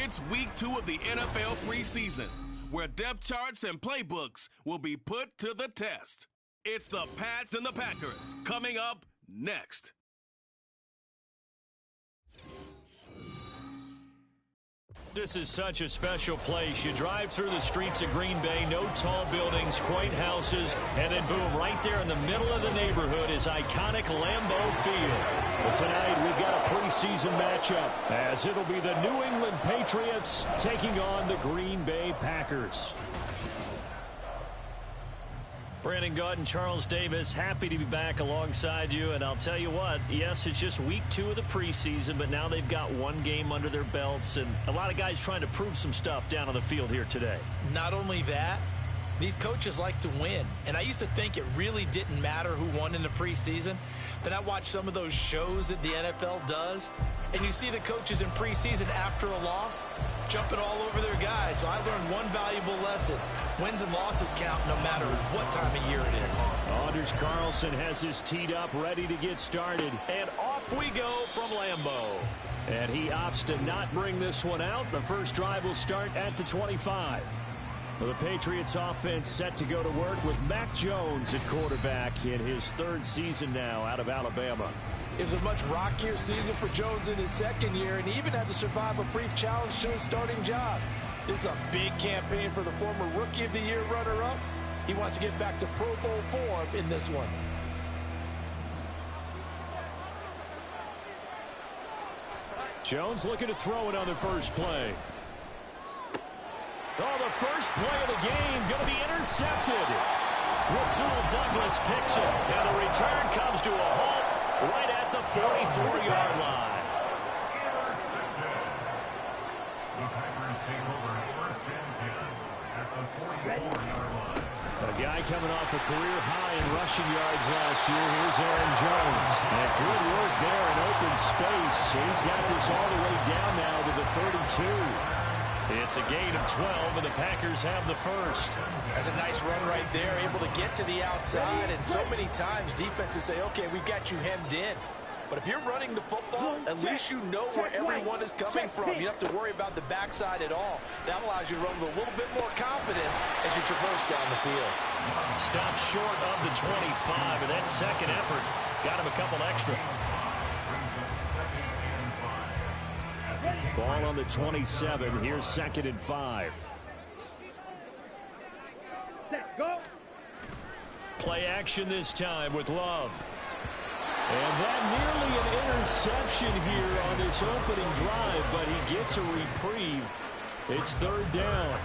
It's week 2 of the NFL preseason, where depth charts and playbooks will be put to the test. It's the Pats and the Packers coming up next. This is such a special place. You drive through the streets of Green Bay, no tall buildings, quaint houses, and then boom, right there in the middle of the neighborhood is iconic Lambeau Field. But tonight we've got a preseason matchup as it'll be the New England Patriots taking on the Green Bay Packers. Brandon Gaud and Charles Davis, happy to be back alongside you. And I'll tell you what, yes, it's just week 2 of the preseason, but now they've got one game under their belts, and a lot of guys trying to prove some stuff down on the field here today. Not only that, these coaches like to win. And I used to think it really didn't matter who won in the preseason. Then I watched some of those shows that the NFL does, and you see the coaches in preseason after a loss jumping all over their guys. So I learned one valuable lesson. Wins and losses count no matter what time of year it is. Anders Carlson has his teed up, ready to get started. And off we go from Lambeau. And he opts to not bring this one out. The first drive will start at the 25. Well, the Patriots offense set to go to work with Mac Jones at quarterback in his 3rd season now out of Alabama. It was a much rockier season for Jones in his 2nd year, and he even had to survive a brief challenge to his starting job. This is a big campaign for the former Rookie of the Year runner-up. He wants to get back to Pro Bowl form in this one. Jones looking to throw it on the first play. Oh, the first play of the game going to be intercepted. Rasul Douglas picks it, and the return comes to a halt right at the 44-yard line. A guy coming off a career high in rushing yards last year. Here's Aaron Jones. And good work there in open space. He's got this all the way down now to the 32. It's a gain of 12, and the Packers have the first. That's a nice run right there, able to get to the outside. And so many times defenses say, okay, we've got you hemmed in. But if you're running the football, at least you know where everyone is coming from. You don't have to worry about the backside at all. That allows you to run with a little bit more confidence as you traverse down the field. Stops short of the 25, and that second effort got him a couple extra. Ball on the 27. Here's 2nd and 5. Go. Play action this time with Love. And that nearly an interception here on this opening drive, but he gets a reprieve. It's 3rd down.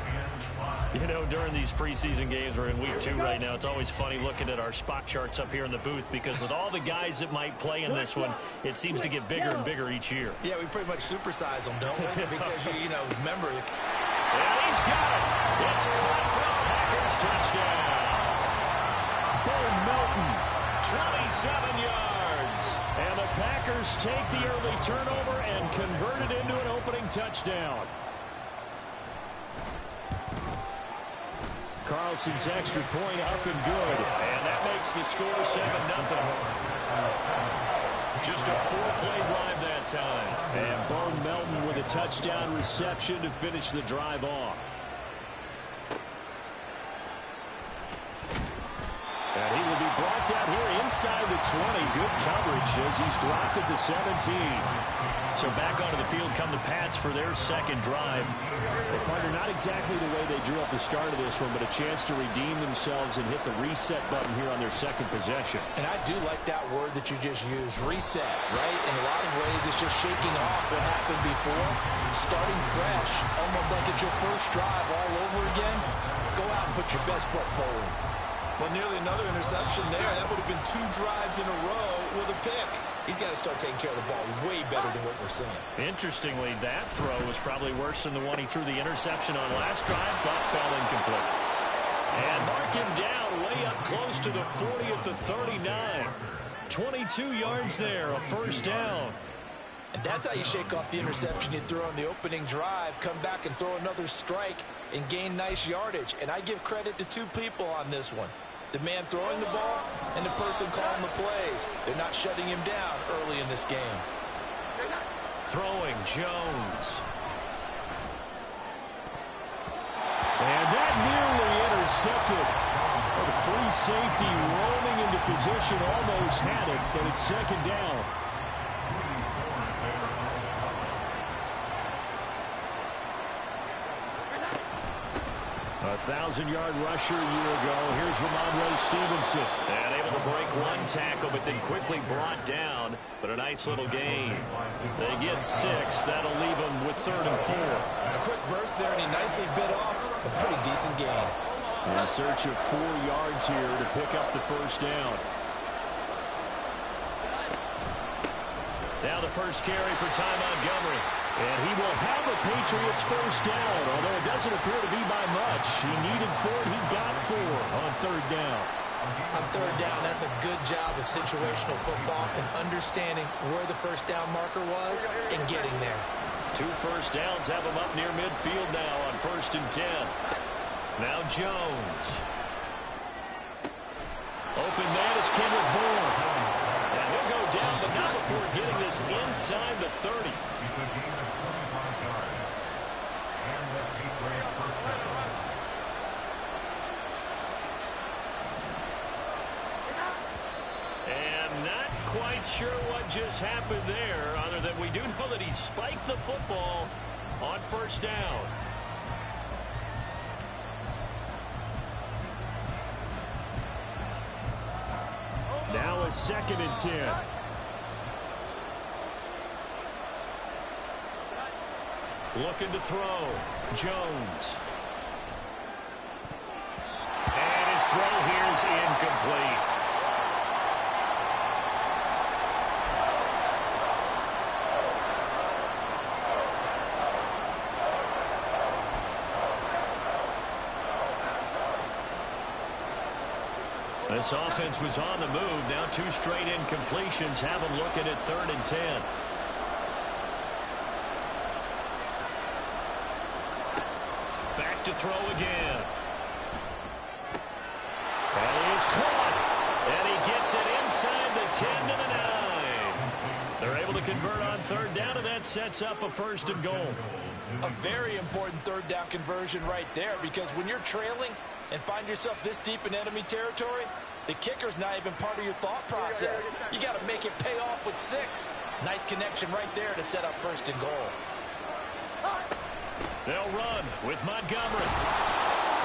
You know, during these preseason games, we're in week 2 right now, it's always funny looking at our spot charts up here in the booth because with all the guys that might play in this one, it seems to get bigger and bigger each year. Yeah, we pretty much supersize them, don't we? Because, you know, remember. And he's got it. It's caught for a Packers touchdown. Bo Melton, 27 yards. And the Packers take the early turnover and convert it into an opening touchdown. Carlson's extra point up and good. And that makes the score 7-0. Just a 4-play drive that time. And Bo Melton with a touchdown reception to finish the drive off. And he will be brought down here inside the 20. Good coverage as he's dropped at the 17. So back onto the field come the Pats for their 2nd drive. The partner, not exactly the way they drew up the start of this one, but a chance to redeem themselves and hit the reset button here on their 2nd possession. And I do like that word that you just used, reset, right? In a lot of ways, it's just shaking off what happened before, starting fresh, almost like it's your first drive all over again. Go out and put your best foot forward. Well, nearly another interception there. That would have been 2 drives in a row with a pick. He's got to start taking care of the ball way better than what we're seeing. Interestingly, that throw was probably worse than the one he threw the interception on last drive, but fell incomplete. And mark him down way up close to the 40 at the 39. 22 yards there, a first down. And that's how you shake off the interception you threw on the opening drive, come back and throw another strike and gain nice yardage. And I give credit to 2 people on this one. The man throwing the ball and the person calling the plays. They're not shutting him down early in this game. Throwing Jones. that nearly intercepted. The free safety roaming into position, almost had it, but it's second down. A 1,000-yard rusher a year ago. Here's Ramondre Stevenson. And able to break one tackle, but then quickly brought down. But a nice little gain. They get 6. That'll leave them with 3rd and 4. A quick burst there, and he nicely bit off a pretty decent gain. In search of 4 yards here to pick up the first down. Now the first carry for Ty Montgomery. And he will have the Patriots first down, although it doesn't appear to be by much. He needed 4, he got 4 on 3rd down. On 3rd down, that's a good job of situational football and understanding where the first down marker was and getting there. 2 first downs have him up near midfield now on 1st and 10. Now Jones. Open man is Kendrick Bourne. And he'll go down, but not before getting this inside the 30. And not quite sure what just happened there, other than we do know that he spiked the football on 1st down. Now a 2nd and 10. Looking to throw. Jones. And his throw here is incomplete. This offense was on the move. Now 2 straight incompletions have them looking at 3rd and 10. Back to throw again. And he is caught. And he gets it inside the 10 to the 9. They're able to convert on 3rd down, and that sets up a 1st and goal. A very important 3rd down conversion right there, because when you're trailing and find yourself this deep in enemy territory, the kicker's not even part of your thought process. You got to make it pay off with 6. Nice connection right there to set up 1st and goal. They'll run with Montgomery.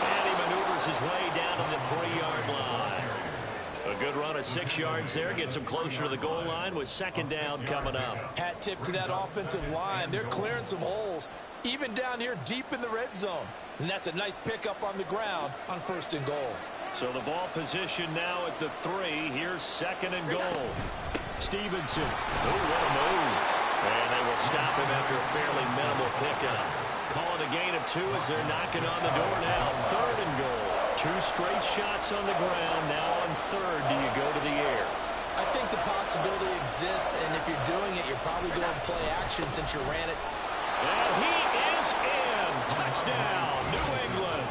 And he maneuvers his way down to the 3-yard line. A good run of 6 yards there. Gets him closer to the goal line with 2nd down coming up. Hat tip to that offensive line. They're clearing some holes, even down here deep in the red zone. And that's a nice pickup on the ground on 1st and goal. So the ball position now at the 3. Here's 2nd and goal. Stevenson. Oh, what a move. And they will stop him after a fairly minimal pickup. Calling a gain of 2 as they're knocking on the door now. 3rd and goal. 2 straight shots on the ground. Now on 3rd, do you go to the air? I think the possibility exists, and if you're doing it, you're probably going to play action since you ran it. And he is in. Touchdown, New England.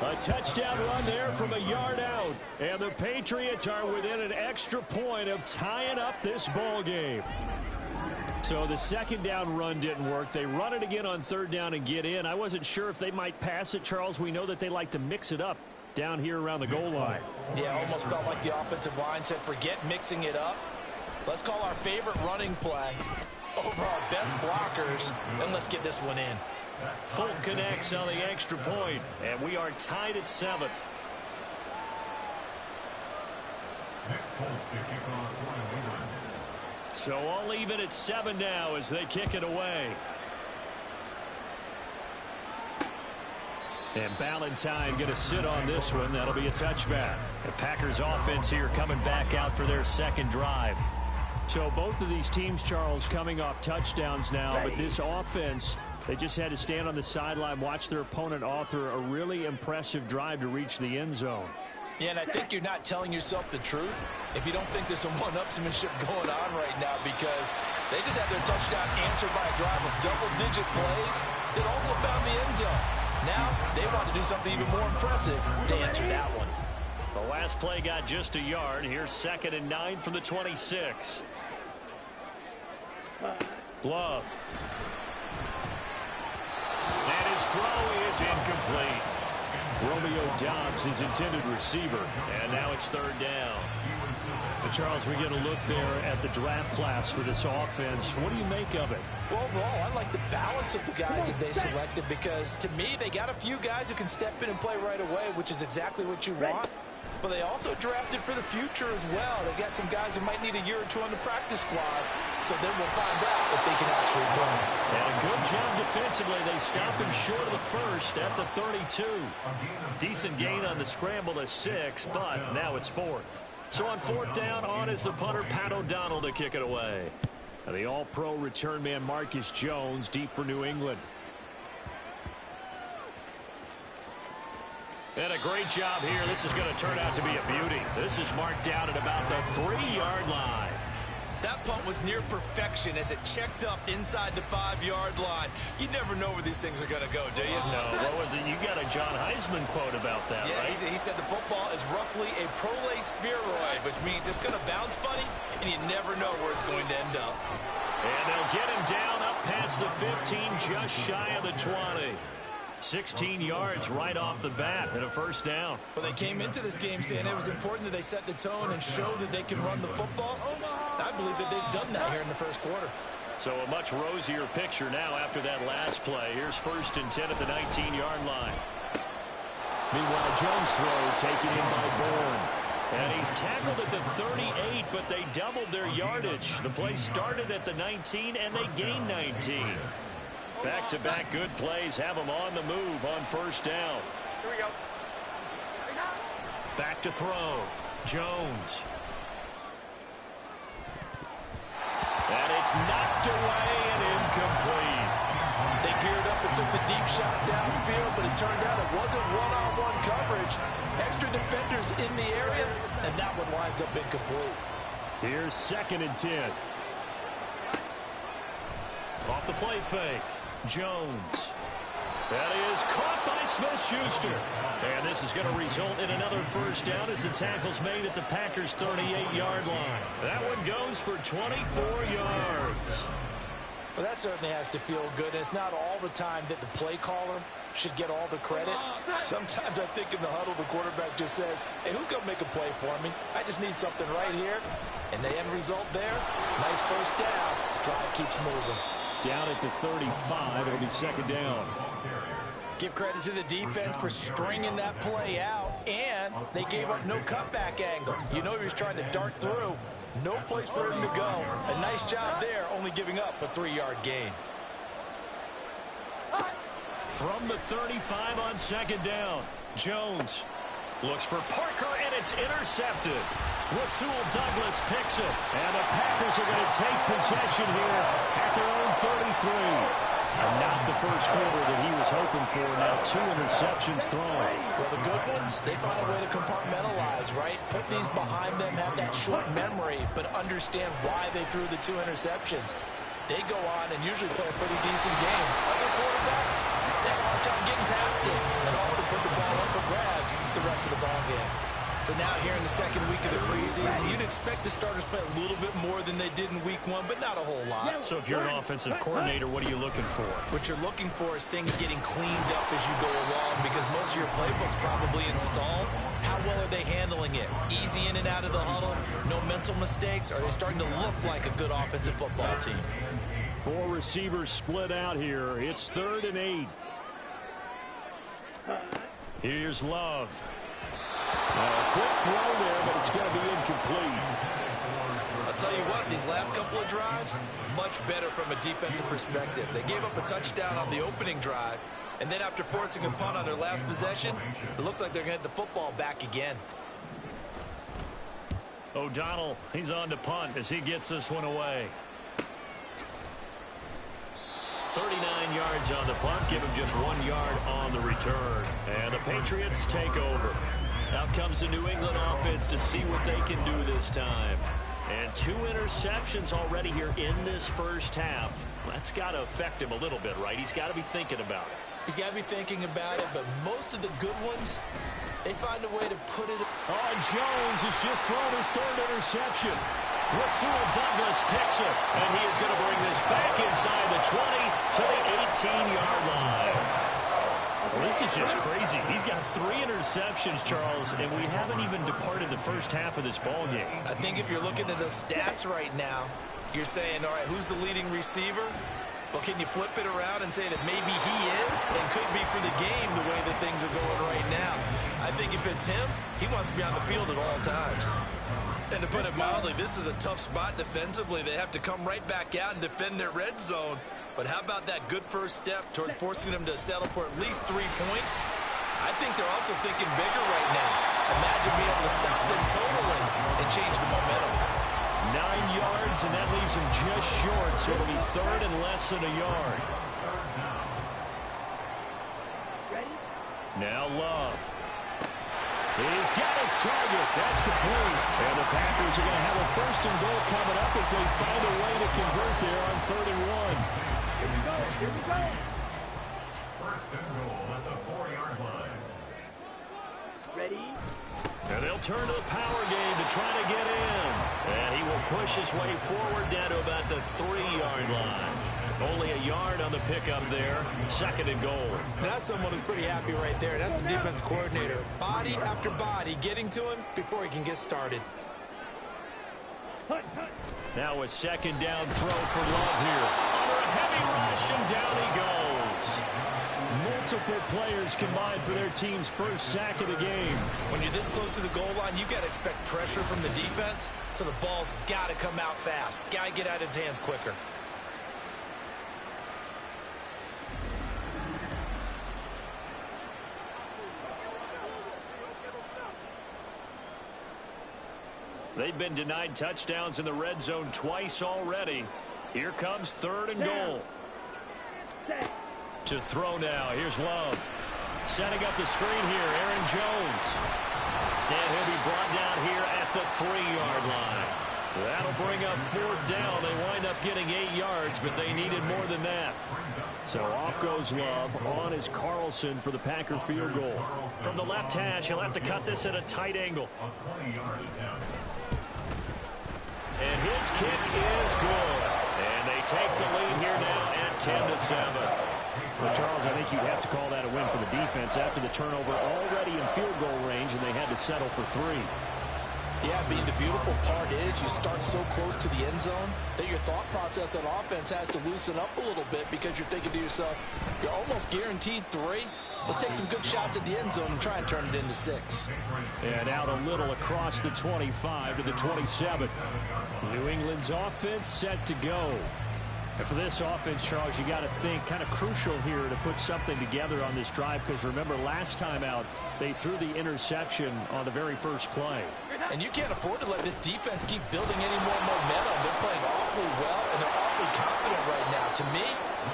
A touchdown run there from a yard out. And the Patriots are within an extra point of tying up this ball game. So the 2nd down run didn't work. They run it again on 3rd down and get in. I wasn't sure if they might pass it, Charles. We know that they like to mix it up down here around the goal line. Yeah, almost felt like the offensive line said, forget mixing it up. Let's call our favorite running play over our best blockers, and let's get this one in. Fulton connects on the extra point, and we are tied at 7. So all even at 7 now as they kick it away. And Ballantyne going to sit on this one. That'll be a touchback. The Packers offense here coming back out for their 2nd drive. So both of these teams, Charles, coming off touchdowns now, but this offense, they just had to stand on the sideline, watch their opponent author a really impressive drive to reach the end zone. Yeah, and I think you're not telling yourself the truth if you don't think there's some one-upsmanship going on right now, because they just had their touchdown answered by a drive of double-digit plays that also found the end zone. Now they want to do something even more impressive to answer that one. The last play got just a yard. Here's 2nd and 9 from the 26. Love. And his throw is incomplete. Romeo Dobbs, his intended receiver. And now it's third down. And Charles, we get a look there at the draft class for this offense. What do you make of it? Well, overall, I like the balance of the guys that they selected because, to me, they got a few guys who can step in and play right away, which is exactly what you want. But they also drafted for the future as well. They got some guys who might need a year or two on the practice squad, so then we'll find out if they can actually play. And a good job defensively. They stop him short of the first at the 32. Decent gain on the scramble to 6, but now it's fourth. So on fourth down, on is the punter, Pat O'Donnell, to kick it away. And the all-pro return man, Marcus Jones, deep for New England. And a great job here. This is going to turn out to be a beauty. This is marked out at about the 3-yard line. That punt was near perfection as it checked up inside the 5-yard line. You never know where these things are going to go, do you? No. What was it? You got a John Heisman quote about that, yeah, right? He said the football is roughly a prolate spheroid, which means it's going to bounce funny, and you never know where it's going to end up. And they'll get him down up past the 15, just shy of the 20. 16 yards right off the bat and a first down. Well, they came into this game saying it was important that they set the tone and show that they can run the football. I believe that they've done that here in the first quarter. So a much rosier picture now after that last play. Here's 1st and 10 at the 19-yard line. Meanwhile, Jones' throw taken in by Bourne. And he's tackled at the 38, but they doubled their yardage. The play started at the 19, and they gained 19. Back-to-back good plays have them on the move on first down. Here we go. Back to throw. Jones. And it's knocked away and incomplete. They geared up and took the deep shot downfield, but it turned out it wasn't one-on-one coverage. Extra defenders in the area, and that one winds up incomplete. Here's 2nd and 10. Off the play fake. Jones. That is caught by Smith-Schuster. And this is going to result in another first down as the tackle's made at the Packers' 38-yard line. That one goes for 24 yards. Well, that certainly has to feel good. And it's not all the time that the play caller should get all the credit. Sometimes I think in the huddle, the quarterback just says, hey, who's going to make a play for me? I just need something right here. And the end result there, nice first down. Drive keeps moving. Down at the 35, it'll be 2nd down. Give credit to the defense for stringing that play out, and they gave up no cutback angle. You know he was trying to dart through. No place for him to go. A nice job there, only giving up a 3-yard gain. From the 35 on 2nd down, Jones looks for Parker, and it's intercepted. Rasul Douglas picks it, and the Packers are going to take possession here at their own 33. And not the first quarter that he was hoping for. Now 2 interceptions thrown. Well, the good ones, they find a way to compartmentalize, right? Put these behind them, have that short memory, but understand why they threw the 2 interceptions. They go on and usually play a pretty decent game. Other quarterbacks, they have a hard time getting past it and often put the ball up for grabs the rest of the ball game. So now here in the 2nd week of the preseason, you'd expect the starters play a little bit more than they did in week 1, but not a whole lot. So if you're an offensive coordinator, what are you looking for? What you're looking for is things getting cleaned up as you go along because most of your playbook's probably installed. How well are they handling it? Easy in and out of the huddle? No mental mistakes? Are they starting to look like a good offensive football team? 4 receivers split out here. It's 3rd and 8. Here's Love. A quick throw there, but it's going to be incomplete. I'll tell you what, these last couple of drives, much better from a defensive perspective. They gave up a touchdown on the opening drive, and then after forcing a punt on their last possession, it looks like they're going to get the football back again. O'Donnell, he's on to punt as he gets this one away. 39 yards on the punt, give him just 1 yard on the return. And the Patriots take over. Out comes the New England offense to see what they can do this time. And 2 interceptions already here in this first half. That's got to affect him a little bit, right? He's got to be thinking about it. He's got to be thinking about it, but most of the good ones, they find a way to put it. Oh, Jones has just thrown his 3rd interception. Rasul Douglas picks it, and he is going to bring this back inside the 20 to the 18-yard line. Well, this is just crazy. He's got 3 interceptions, Charles, and we haven't even departed the first half of this ball game. I think if you're looking at the stats right now, you're saying, all right, who's the leading receiver? Well, can you flip it around and say that maybe he is and could be for the game the way that things are going right now? I think if it's him, he wants to be on the field at all times. And to put it mildly, this is a tough spot defensively. They have to come right back out and defend their red zone. But how about that good first step towards forcing them to settle for at least 3 points? I think they're also thinking bigger right now. Imagine being able to stop them totally and change the momentum. 9 yards, and that leaves him just short, so it'll be 3rd and less than a yard. Now Love. He's got his target. That's complete. And the Packers are going to have a 1st and goal coming up as they find a way to convert there on 3rd and 1. Here we go. 1st and goal at the 4-yard line. Ready? And they'll turn to the power game to try to get in. And he will push his way forward down to about the 3-yard line. Only a yard on the pickup there. 2nd and goal. That's someone who's pretty happy right there. That's the defense coordinator. Body after body getting to him before he can get started. Now a 2nd down throw for Love here. Under a heavy rush, and down he goes. Multiple players combined for their team's 1st sack of the game. When you're this close to the goal line, you've got to expect pressure from the defense, so the ball's got to come out fast. Got to get out of his hands quicker. They've been denied touchdowns in the red zone twice already. Here comes 3rd and goal. To throw now. Here's Love. Setting up the screen here. Aaron Jones. And he'll be brought down here at the 3-yard line. That'll bring up 4th down. They wind up getting 8 yards, but they needed more than that. So off goes Love. On is Carlson for the Packer field goal. From the left hash, he'll have to cut this at a tight angle. And his kick is good. And they take the lead here now at 10-7. Well, Charles, I think you'd have to call that a win for the defense after the turnover already in field goal range, and they had to settle for 3. Yeah, Bean, the beautiful part is you start so close to the end zone that your thought process on offense has to loosen up a little bit because you're thinking to yourself, you're almost guaranteed 3. Let's take some good shots at the end zone and try and turn it into 6. And out a little across the 25 to the 27. New England's offense set to go. And for this offense, Charles, you got to think kind of crucial here to put something together on this drive because remember last time out they threw the interception on the very first play. And you can't afford to let this defense keep building any more momentum. They're playing awfully well and they're awfully confident right now. To me,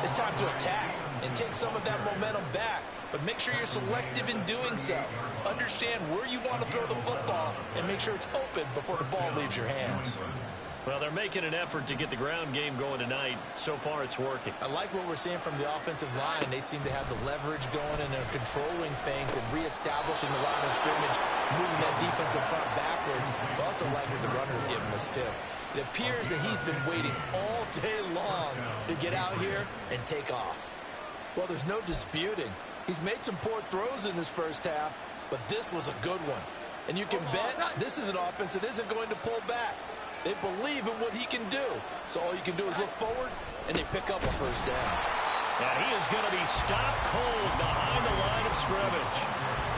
it's time to attack and take some of that momentum back. But make sure you're selective in doing so. Understand where you want to throw the football and make sure it's open before the ball leaves your hands. Well, they're making an effort to get the ground game going tonight. So far, it's working. I like what we're seeing from the offensive line. They seem to have the leverage going, and they're controlling things and reestablishing the line of scrimmage, moving that defensive front backwards. But also like what the runner's giving us, too. It appears that he's been waiting all day long to get out here and take off. Well, there's no disputing. He's made some poor throws in this first half, but this was a good one. And you can bet this is an offense that isn't going to pull back. They believe in what he can do. So all you can do is look forward, and they pick up a 1st down. And he is going to be stopped cold behind the line of scrimmage.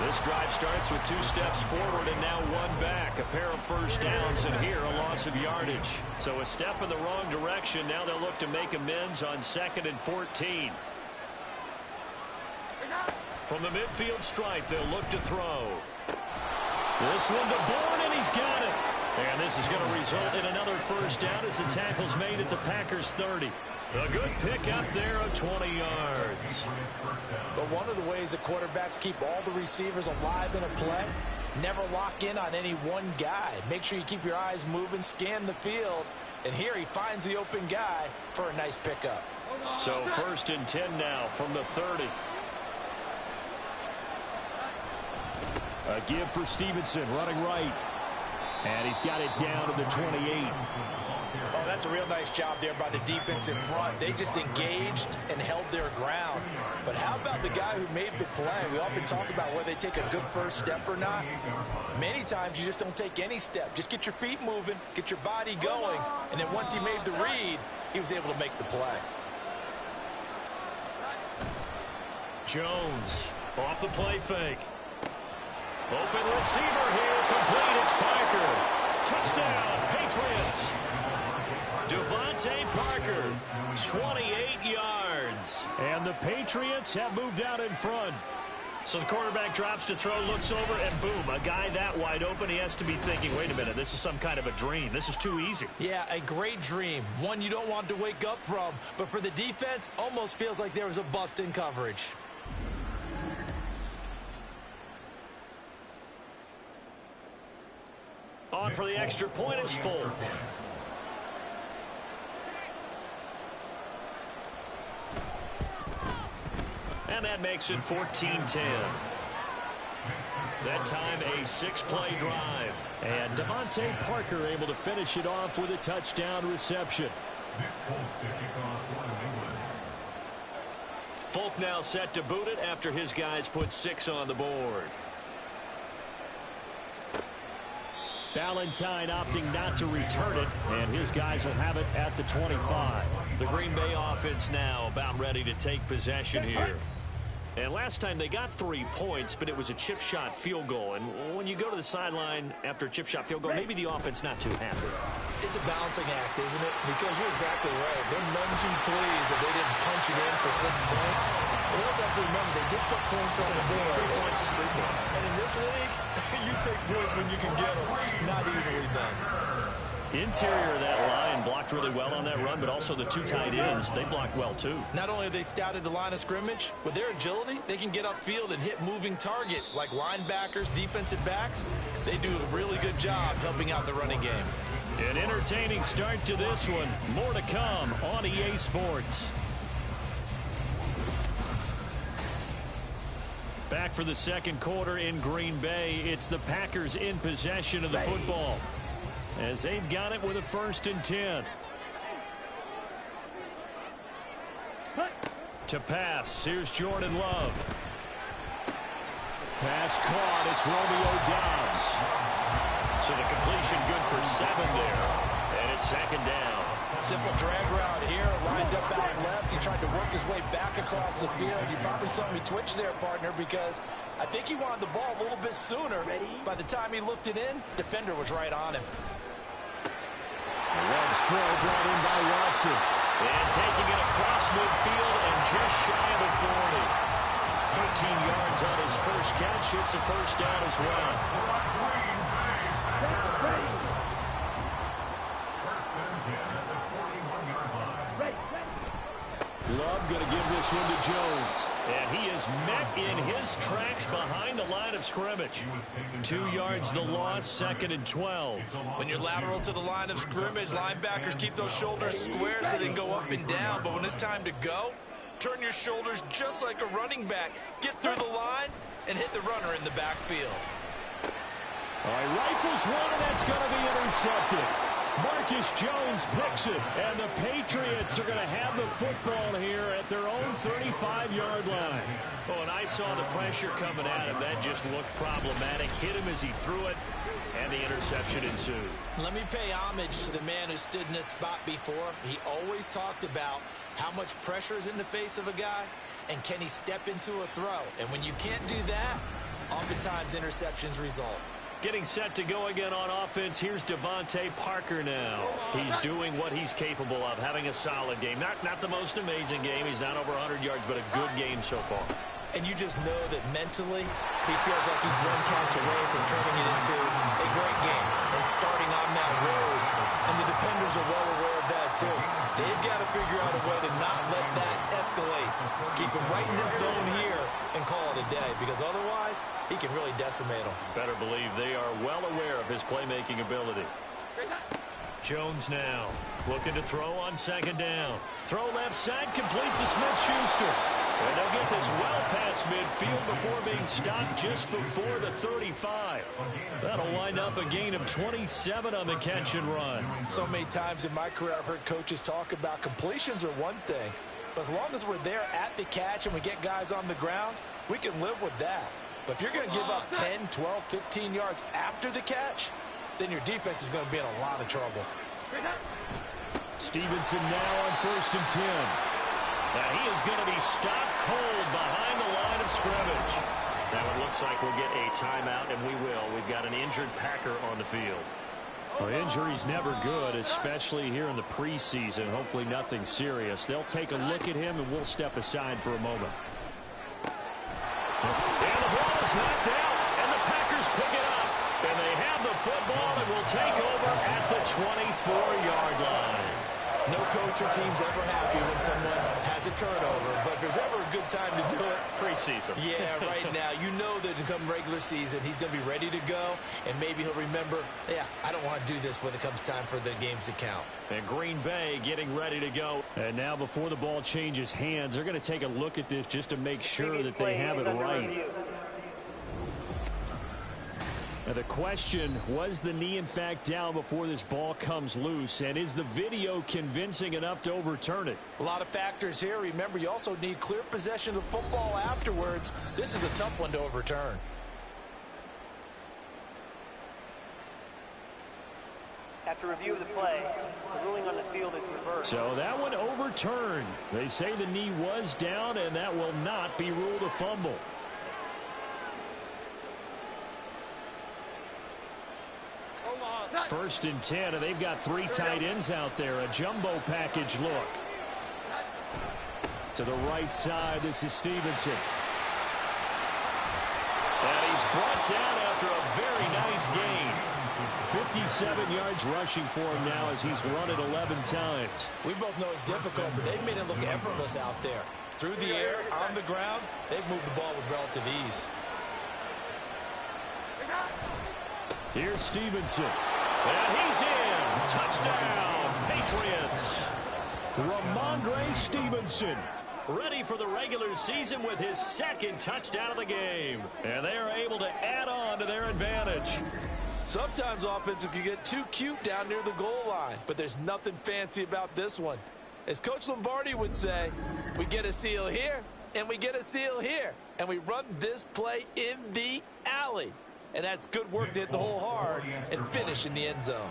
This drive starts with 2 steps forward and now 1 back. A pair of 1st downs, and here a loss of yardage. So a step in the wrong direction. Now they'll look to make amends on 2nd and 14. From the midfield stripe, they'll look to throw. This one to Bourne, and he's got it. And this is going to result in another 1st down as the tackle's made at the Packers' 30. A good pickup there of 20 yards. But one of the ways that quarterbacks keep all the receivers alive in a play, never lock in on any one guy. Make sure you keep your eyes moving, scan the field. And here he finds the open guy for a nice pickup. So 1st and 10 now from the 30. A give for Stevenson running right. And he's got it down to the 28. Oh, That's a real nice job there by the defense in front. They just engaged and held their ground. But how about the guy who made the play? We often talk about whether they take a good first step or not. Many times you just don't take any step. Just get your feet moving, get your body going, and then once he made the read, he was able to make the play. Jones off the play fake. Open receiver here, complete. It's Parker. Touchdown, Patriots. Devontae Parker, 28 yards. And the Patriots have moved out in front. So the quarterback drops to throw, looks over, and boom, a guy that wide open, he has to be thinking, wait a minute, this is some kind of a dream. This is too easy. Yeah, a great dream. One you don't want to wake up from. But for the defense, almost feels like there was a bust in coverage. On for the extra point is Folk. And that makes it 14-10. That time a 6-play drive. And Devontae Parker able to finish it off with a touchdown reception. Folk now set to boot it after his guys put 6 on the board. Valentine opting not to return it, and his guys will have it at the 25. The Green Bay offense now about ready to take possession here. And last time they got 3 points, but it was a chip shot field goal. And when you go to the sideline after a chip shot field goal, maybe the offense not too happy. It's a balancing act, isn't it? Because you're exactly right. They're none too pleased that they didn't punch it in for 6 points. But we also have to remember they did put points on the board. 3 points is 3 points. And in this league, you take points when you can get them. Not easily done. Interior of that line blocked really well on that run, but also the 2 tight ends, they blocked well too. Not only have they scouted the line of scrimmage, with their agility, they can get upfield and hit moving targets like linebackers, defensive backs. They do a really good job helping out the running game. An entertaining start to this one. More to come on EA Sports. Back for the second quarter in Green Bay. It's the Packers in possession of the football, as they've got it with a 1st and 10. To pass, here's Jordan Love. Pass caught, it's Romeo Doubs. So the completion good for 7 there, and it's 2nd down. Simple drag route here, lined up out left. He tried to work his way back across the field. You probably saw me twitch there, partner, because I think he wanted the ball a little bit sooner. By the time he looked it in, defender was right on him. Love's throw brought in by Watson. And taking it across midfield and just shy of the 40. 13 yards on his first catch. It's a 1st down as well. Love going to give this one to Jones. And he is met in his tracks behind the line of scrimmage. 2 yards the loss, 2nd and 12. When you're lateral to the line of scrimmage, linebackers keep those shoulders square so they can go up and down. But when it's time to go, turn your shoulders just like a running back. Get through the line and hit the runner in the backfield. All right, rifles one, and that's going to be intercepted. Marcus Jones picks it, and the Patriots are going to have the football here at their own 35-yard line. Oh, and I saw the pressure coming at him. That just looked problematic. Hit him as he threw it, and the interception ensued. Let me pay homage to the man who stood in this spot before. He always talked about how much pressure is in the face of a guy, and can he step into a throw. And when you can't do that, oftentimes interceptions result. Getting set to go again on offense. Here's Devontae Parker now. He's doing what he's capable of, having a solid game. Not the most amazing game. He's not over 100 yards, but a good game so far. And you just know that mentally he feels like he's one catch away from turning it into a great game and starting on that road. And the defenders are well aware of that too. They've got to figure out a way to not let that escalate. Keep him right in this zone here and call it a day, because otherwise he can really decimate them. Better believe they are well aware of his playmaking ability. Jones now looking to throw on 2nd down. Throw left side, complete to Smith-Schuster. And they'll get this well past midfield before being stopped just before the 35. That'll wind up a gain of 27 on the catch and run. So many times in my career I've heard coaches talk about completions are one thing, but as long as we're there at the catch and we get guys on the ground, we can live with that. But if you're going to give up 10, 12, 15 yards after the catch, then your defense is going to be in a lot of trouble. Stevenson now on 1st and 10. Now he is going to be stopped cold behind the line of scrimmage. Now it looks like we'll get a timeout, and we will. We've got an injured Packer on the field. Well, injury's never good, especially here in the preseason. Hopefully nothing serious. They'll take a look at him, and we'll step aside for a moment. And the ball is knocked out, and the Packers pick it up. And they have the football and will take over at the 24-yard line. No coach or team's ever happy when someone has a turnover, but if there's ever a good time to do it, Preseason. yeah, right now. You know that come regular season, he's going to be ready to go, and maybe he'll remember, yeah, I don't want to do this when it comes time for the games to count. And Green Bay getting ready to go. And now before the ball changes hands, they're going to take a look at this just to make sure that they have it right. Now the question, was the knee in fact down before this ball comes loose? And is the video convincing enough to overturn it? A lot of factors here. Remember, you also need clear possession of the football afterwards. This is a tough one to overturn. After review of the play, the ruling on the field is reversed. So that one overturned. They say the knee was down, and that will not be ruled a fumble. First and 10, and they've got 3 tight ends out there. A jumbo package look. To the right side, this is Stevenson. And he's brought down after a very nice gain. 57 yards rushing for him now as he's run it 11 times. We both know it's difficult, but they've made it look effortless out there. Through the air, on the ground, they've moved the ball with relative ease. Here's Stevenson. And he's in. Touchdown, Patriots. Ramondre Stevenson, Ready for the regular season with his 2nd touchdown of the game. And they are able to add on to their advantage. Sometimes offenses can get too cute down near the goal line, but there's nothing fancy about this one. As Coach Lombardi would say, we get a seal here, and we get a seal here, and we run this play in the alley. And that's good work to hit the hole hard and finish in the end zone.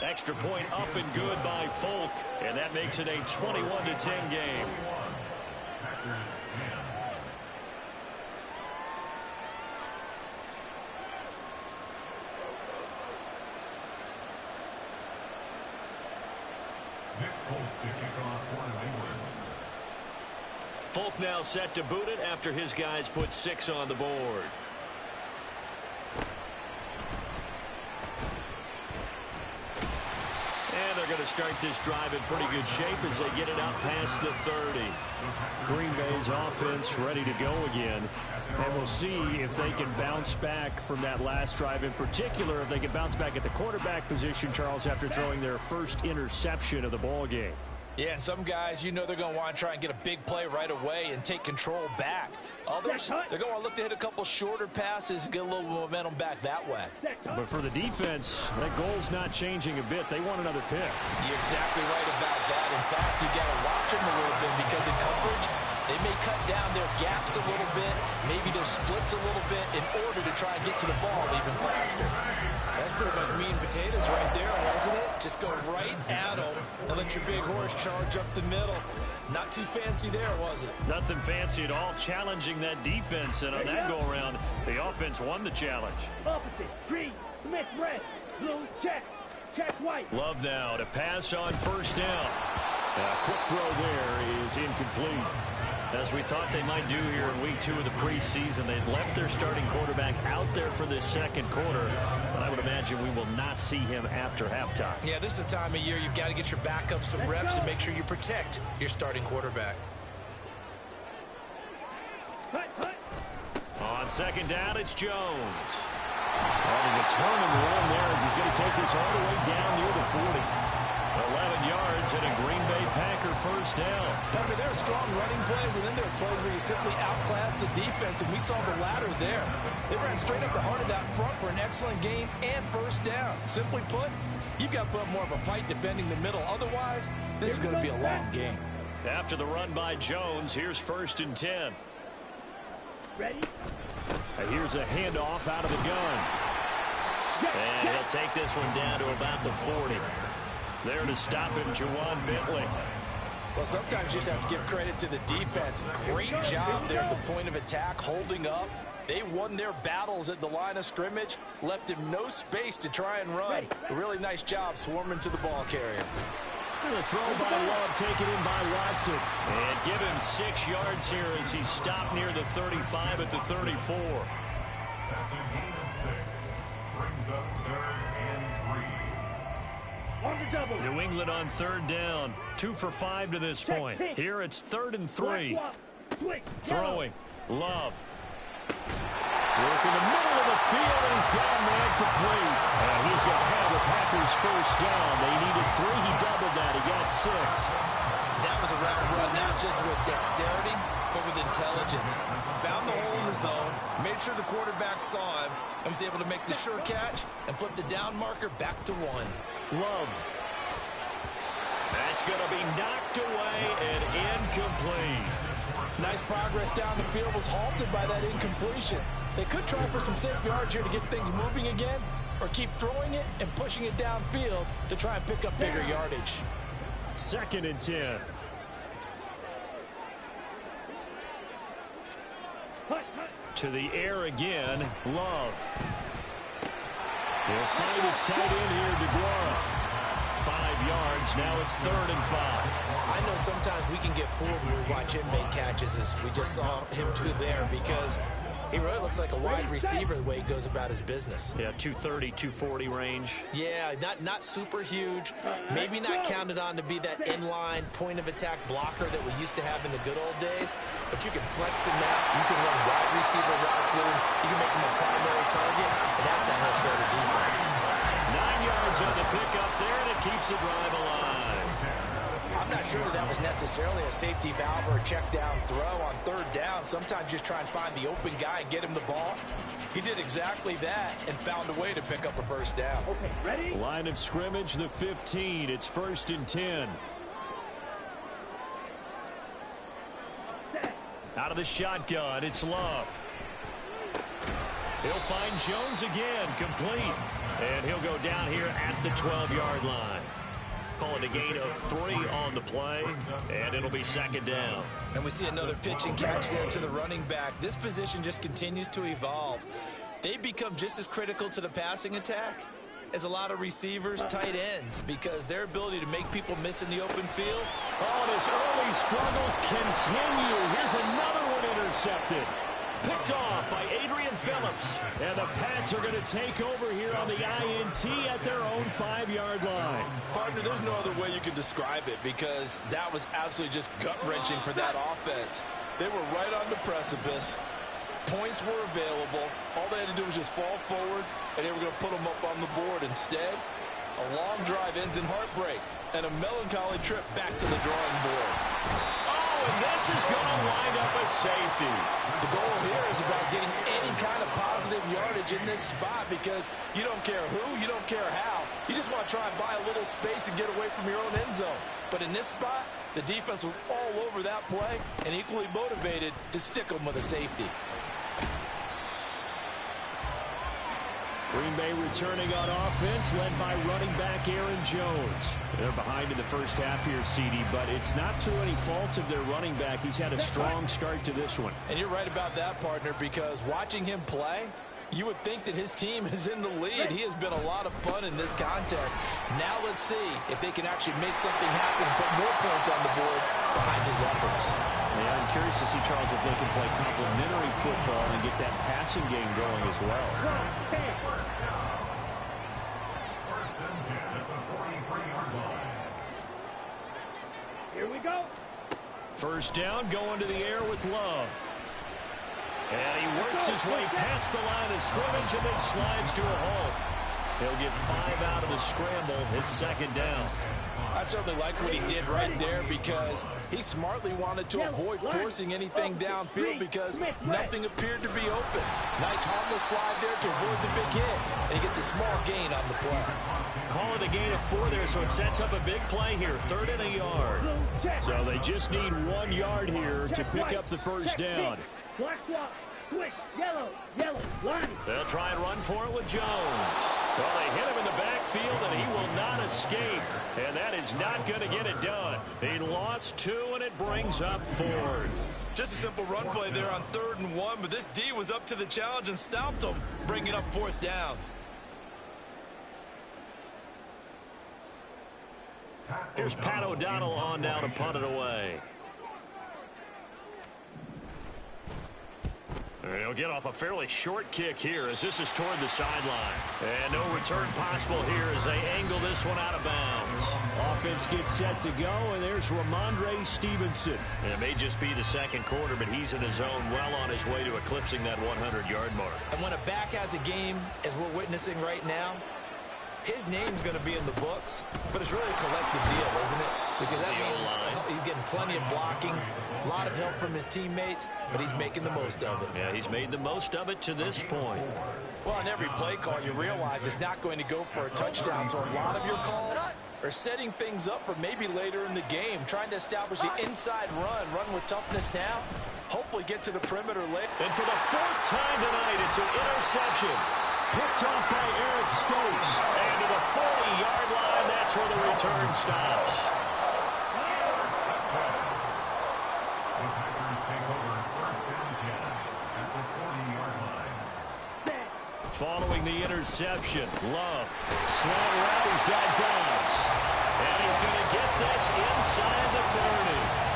Extra point up and good by Folk, and that makes it a 21-10 game. Folk now set to boot it after his guys put 6 on the board. And they're going to start this drive in pretty good shape as they get it out past the 30. Green Bay's offense ready to go again. And we'll see if they can bounce back from that last drive. In particular, if they can bounce back at the quarterback position, Charles, after throwing their first interception of the ball game. Yeah, and some guys, you know they're going to want to try and get a big play right away and take control back. Others, they're going to look to hit a couple shorter passes and get a little momentum back that way. But for the defense, that goal's not changing a bit. They want another pick. You're exactly right about that. In fact, you got to watch them a little bit because in coverage, they may cut down their gaps a little bit, maybe their splits a little bit in order to try and get to the ball even faster. That's pretty much meat and potatoes right there, wasn't it? Just go right at them and let your big horse charge up the middle. Not too fancy there, was it? Nothing fancy at all, challenging that defense. And on that go-around, the offense won the challenge. Opposite, green, Smith, red, blue, check white. Love now to pass on first down. A quick throw there is incomplete. As we thought they might do here in week 2 of the preseason, they'd left their starting quarterback out there for this second quarter, but I would imagine we will not see him after halftime. Yeah, this is the time of year you've got to get your backup some reps and make sure you protect your starting quarterback. On second down, it's Jones. Having a turn and run there as he's going to take this all the way down near the 40. 11 yards and a Green Bay Packer first down. I mean, there are strong running plays, and then there are plays where you simply outclass the defense, and we saw the latter there. They ran straight up the heart of that front for an excellent gain and first down. Simply put, you've got to put up more of a fight defending the middle. Otherwise, this is going to be a long game. After the run by Jones, here's 1st and 10. Ready? Here's a handoff out of the gun. And he'll take this one down to about the 40. There to stop him, Juwan Bentley. Well, sometimes you just have to give credit to the defense. Great job there at the point of attack, holding up. They won their battles at the line of scrimmage, left him no space to try and run. A really nice job swarming to the ball carrier. The throw by Love, taken in by Watson. And give him 6 yards here as he's stopped near the 35 at the 34. That's a gain of 6. Brings up 3rd and 3. On the double. New England on 3rd down. 2 for 5 to this point. Here it's 3rd and 3. Throwing. Love. Work in the middle of the field, and he's got a man complete. And he's going to have the Packers first down. They needed 3. He doubled that. He got 6. That was a route run, not just with dexterity, but with intelligence. Found the hole in the zone, made sure the quarterback saw him, and was able to make the sure catch and flip the down marker back to 1. Love. That's going to be knocked away and incomplete. Nice progress down the field, was halted by that incompletion. They could try for some safe yards here to get things moving again, or keep throwing it and pushing it downfield to try and pick up bigger yardage. 2nd and 10. To the air again, Love. He'll find his tight end here, DeGuara. 5 yards, now it's 3rd and 5. I know sometimes we can get fooled when we watch him make catches, as we just saw him do there, because he really looks like a wide receiver the way he goes about his business. Yeah, 230, 240 range. Yeah, not super huge. Maybe not counted on to be that inline point-of-attack blocker that we used to have in the good old days, but you can flex him out. You can run wide receiver routes with him. You can make him a primary target, and that's how he'll show the defense. 9 yards on the pickup there, and it keeps the drive alive. I'm not sure that was necessarily a safety valve or a check down throw on 3rd down. Sometimes just try and find the open guy and get him the ball. He did exactly that and found a way to pick up a first down. Okay, ready? Line of scrimmage, the 15. It's 1st and 10. Out of the shotgun, it's Love. He'll find Jones again, complete. And he'll go down here at the 12-yard line. Call it a gain of 3 on the play, and it'll be 2nd down. And we see another pitch and catch there to the running back. This position just continues to evolve. They become just as critical to the passing attack as a lot of receivers, tight ends, because their ability to make people miss in the open field. Oh, and his early struggles continue. Here's another one intercepted. Picked off by Adrian Phillips. And the Pats are going to take over here on the INT at their own 5-yard line. Partner, there's no other way you can describe it, because that was absolutely just gut-wrenching for that offense. They were right on the precipice. Points were available. All they had to do was just fall forward, and they were going to put them up on the board. Instead, a long drive ends in heartbreak and a melancholy trip back to the drawing board. And this is going to wind up a safety. The goal here is about getting any kind of positive yardage in this spot, because you don't care who, you don't care how. You just want to try and buy a little space and get away from your own end zone. But in this spot, the defense was all over that play and equally motivated to stick them with a safety. Green Bay returning on offense, led by running back Aaron Jones. They're behind in the first half here, CD, but it's not to any fault of their running back. He's had a strong start to this one. And you're right about that, partner, because watching him play, you would think that his team is in the lead. He has been a lot of fun in this contest. Now let's see if they can actually make something happen and put more points on the board behind his efforts. Yeah, I'm curious to see, Charles, if they can play complementary football and get that passing game going as well. Here we go. First down, going to the air with Love. And he works his way past the line of scrimmage and then slides to a halt. He'll get 5 out of the scramble. It's second down. I certainly like what he did right there because he smartly wanted to avoid forcing anything downfield because nothing appeared to be open. Nice harmless slide there to avoid the big hit, and he gets a small gain on the play. Call it a gain of 4 there, so it sets up a big play here. 3rd and a yard. So they just need 1 yard here to pick up the first down. Switch, yellow, line. They'll try and run for it with Jones. Well, they hit him in the backfield, and he will not escape. And that is not going to get it done. He lost 2, and it brings up 4th. Just a simple run play there on 3rd and 1, but this D was up to the challenge and stopped him, bringing up 4th down. Here's Pat O'Donnell on now to punt it away. He'll get off a fairly short kick here as this is toward the sideline. And no return possible here as they angle this one out of bounds. Offense gets set to go, and there's Ramondre Stevenson. And it may just be the second quarter, but he's in his zone well on his way to eclipsing that 100-yard mark. And when a back has a game, as we're witnessing right now, his name's going to be in the books, but it's really a collective deal, isn't it? Because that means he's getting plenty of blocking, a lot of help from his teammates, but he's making the most of it. Yeah, he's made the most of it to this point. Well, on every play call, you realize it's not going to go for a touchdown, so a lot of your calls are setting things up for maybe later in the game, trying to establish the inside run with toughness now, hopefully get to the perimeter later. And for the 4th time tonight, it's an interception. Picked off by Eric Stokes. And to the 40-yard line, that's where the return stops. The Packers take over 1st and 10 at the 40-yard line. Following the interception, Love. Slant route, he's got Dobbs. And he's going to get this inside the 30.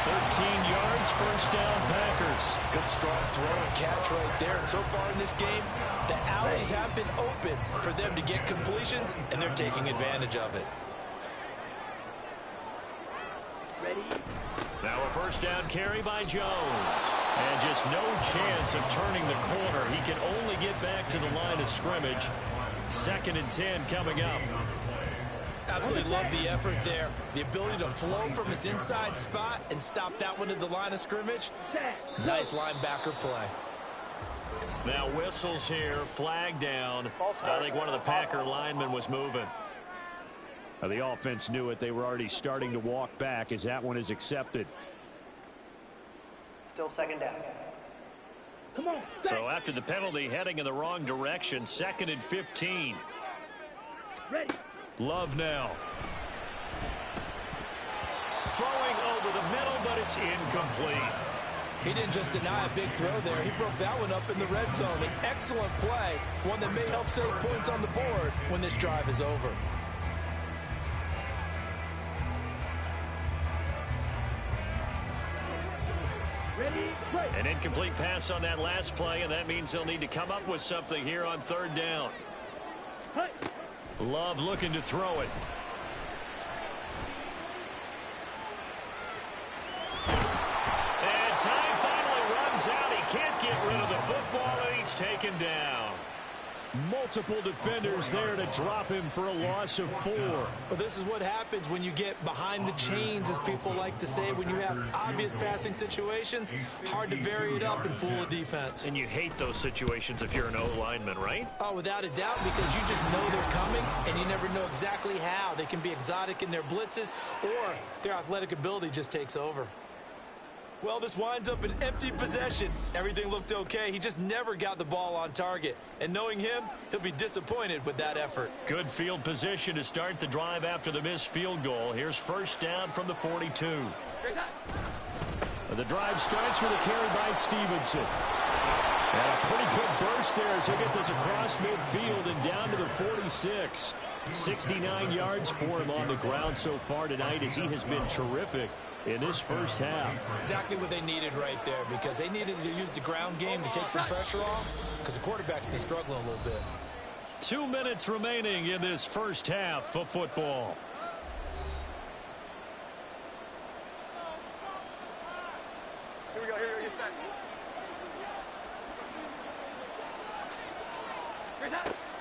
13 yards, first down, Packers. Good strong throw and catch right there. And so far in this game, the alleys have been open for them to get completions, and they're taking advantage of it. Ready? Now a first down carry by Jones. And just no chance of turning the corner. He can only get back to the line of scrimmage. 2nd and 10 coming up. Absolutely love the effort there. The ability to flow from his inside spot and stop that one at the line of scrimmage. Nice linebacker play. Now whistles here, flag down. I think one of the Packer linemen was moving. The offense knew it. They were already starting to walk back as that one is accepted. Still second down. Come on. So after the penalty, heading in the wrong direction, 2nd and 15. Ready. Love now. Throwing over the middle, but it's incomplete. He didn't just deny a big throw there. He broke that one up in the red zone. An excellent play, one that may help save points on the board when this drive is over. Ready, play. An incomplete pass on that last play, and that means they'll need to come up with something here on 3rd down. Hey. Love looking to throw it. And time finally runs out. He can't get rid of the football, and he's taken down. Multiple defenders there to drop him for a loss of 4. Well, this is what happens when you get behind the chains, as people like to say, when you have obvious passing situations. Hard to vary it up and fool a defense. And you hate those situations if you're an O-lineman, right? Oh, without a doubt, because you just know they're coming, and you never know exactly how. They can be exotic in their blitzes, or their athletic ability just takes over. Well, this winds up an empty possession. Everything looked okay. He just never got the ball on target. And knowing him, he'll be disappointed with that effort. Good field position to start the drive after the missed field goal. Here's first down from the 42. The drive starts with a carry by Stevenson. And a pretty good burst there as he'll get this across midfield and down to the 46. 69 yards for him on the ground so far tonight as he has been terrific in this first half. Exactly what they needed right there, because they needed to use the ground game to take some pressure off, because the quarterback's been struggling a little bit. 2 minutes remaining in this first half of football. Here we go, get set.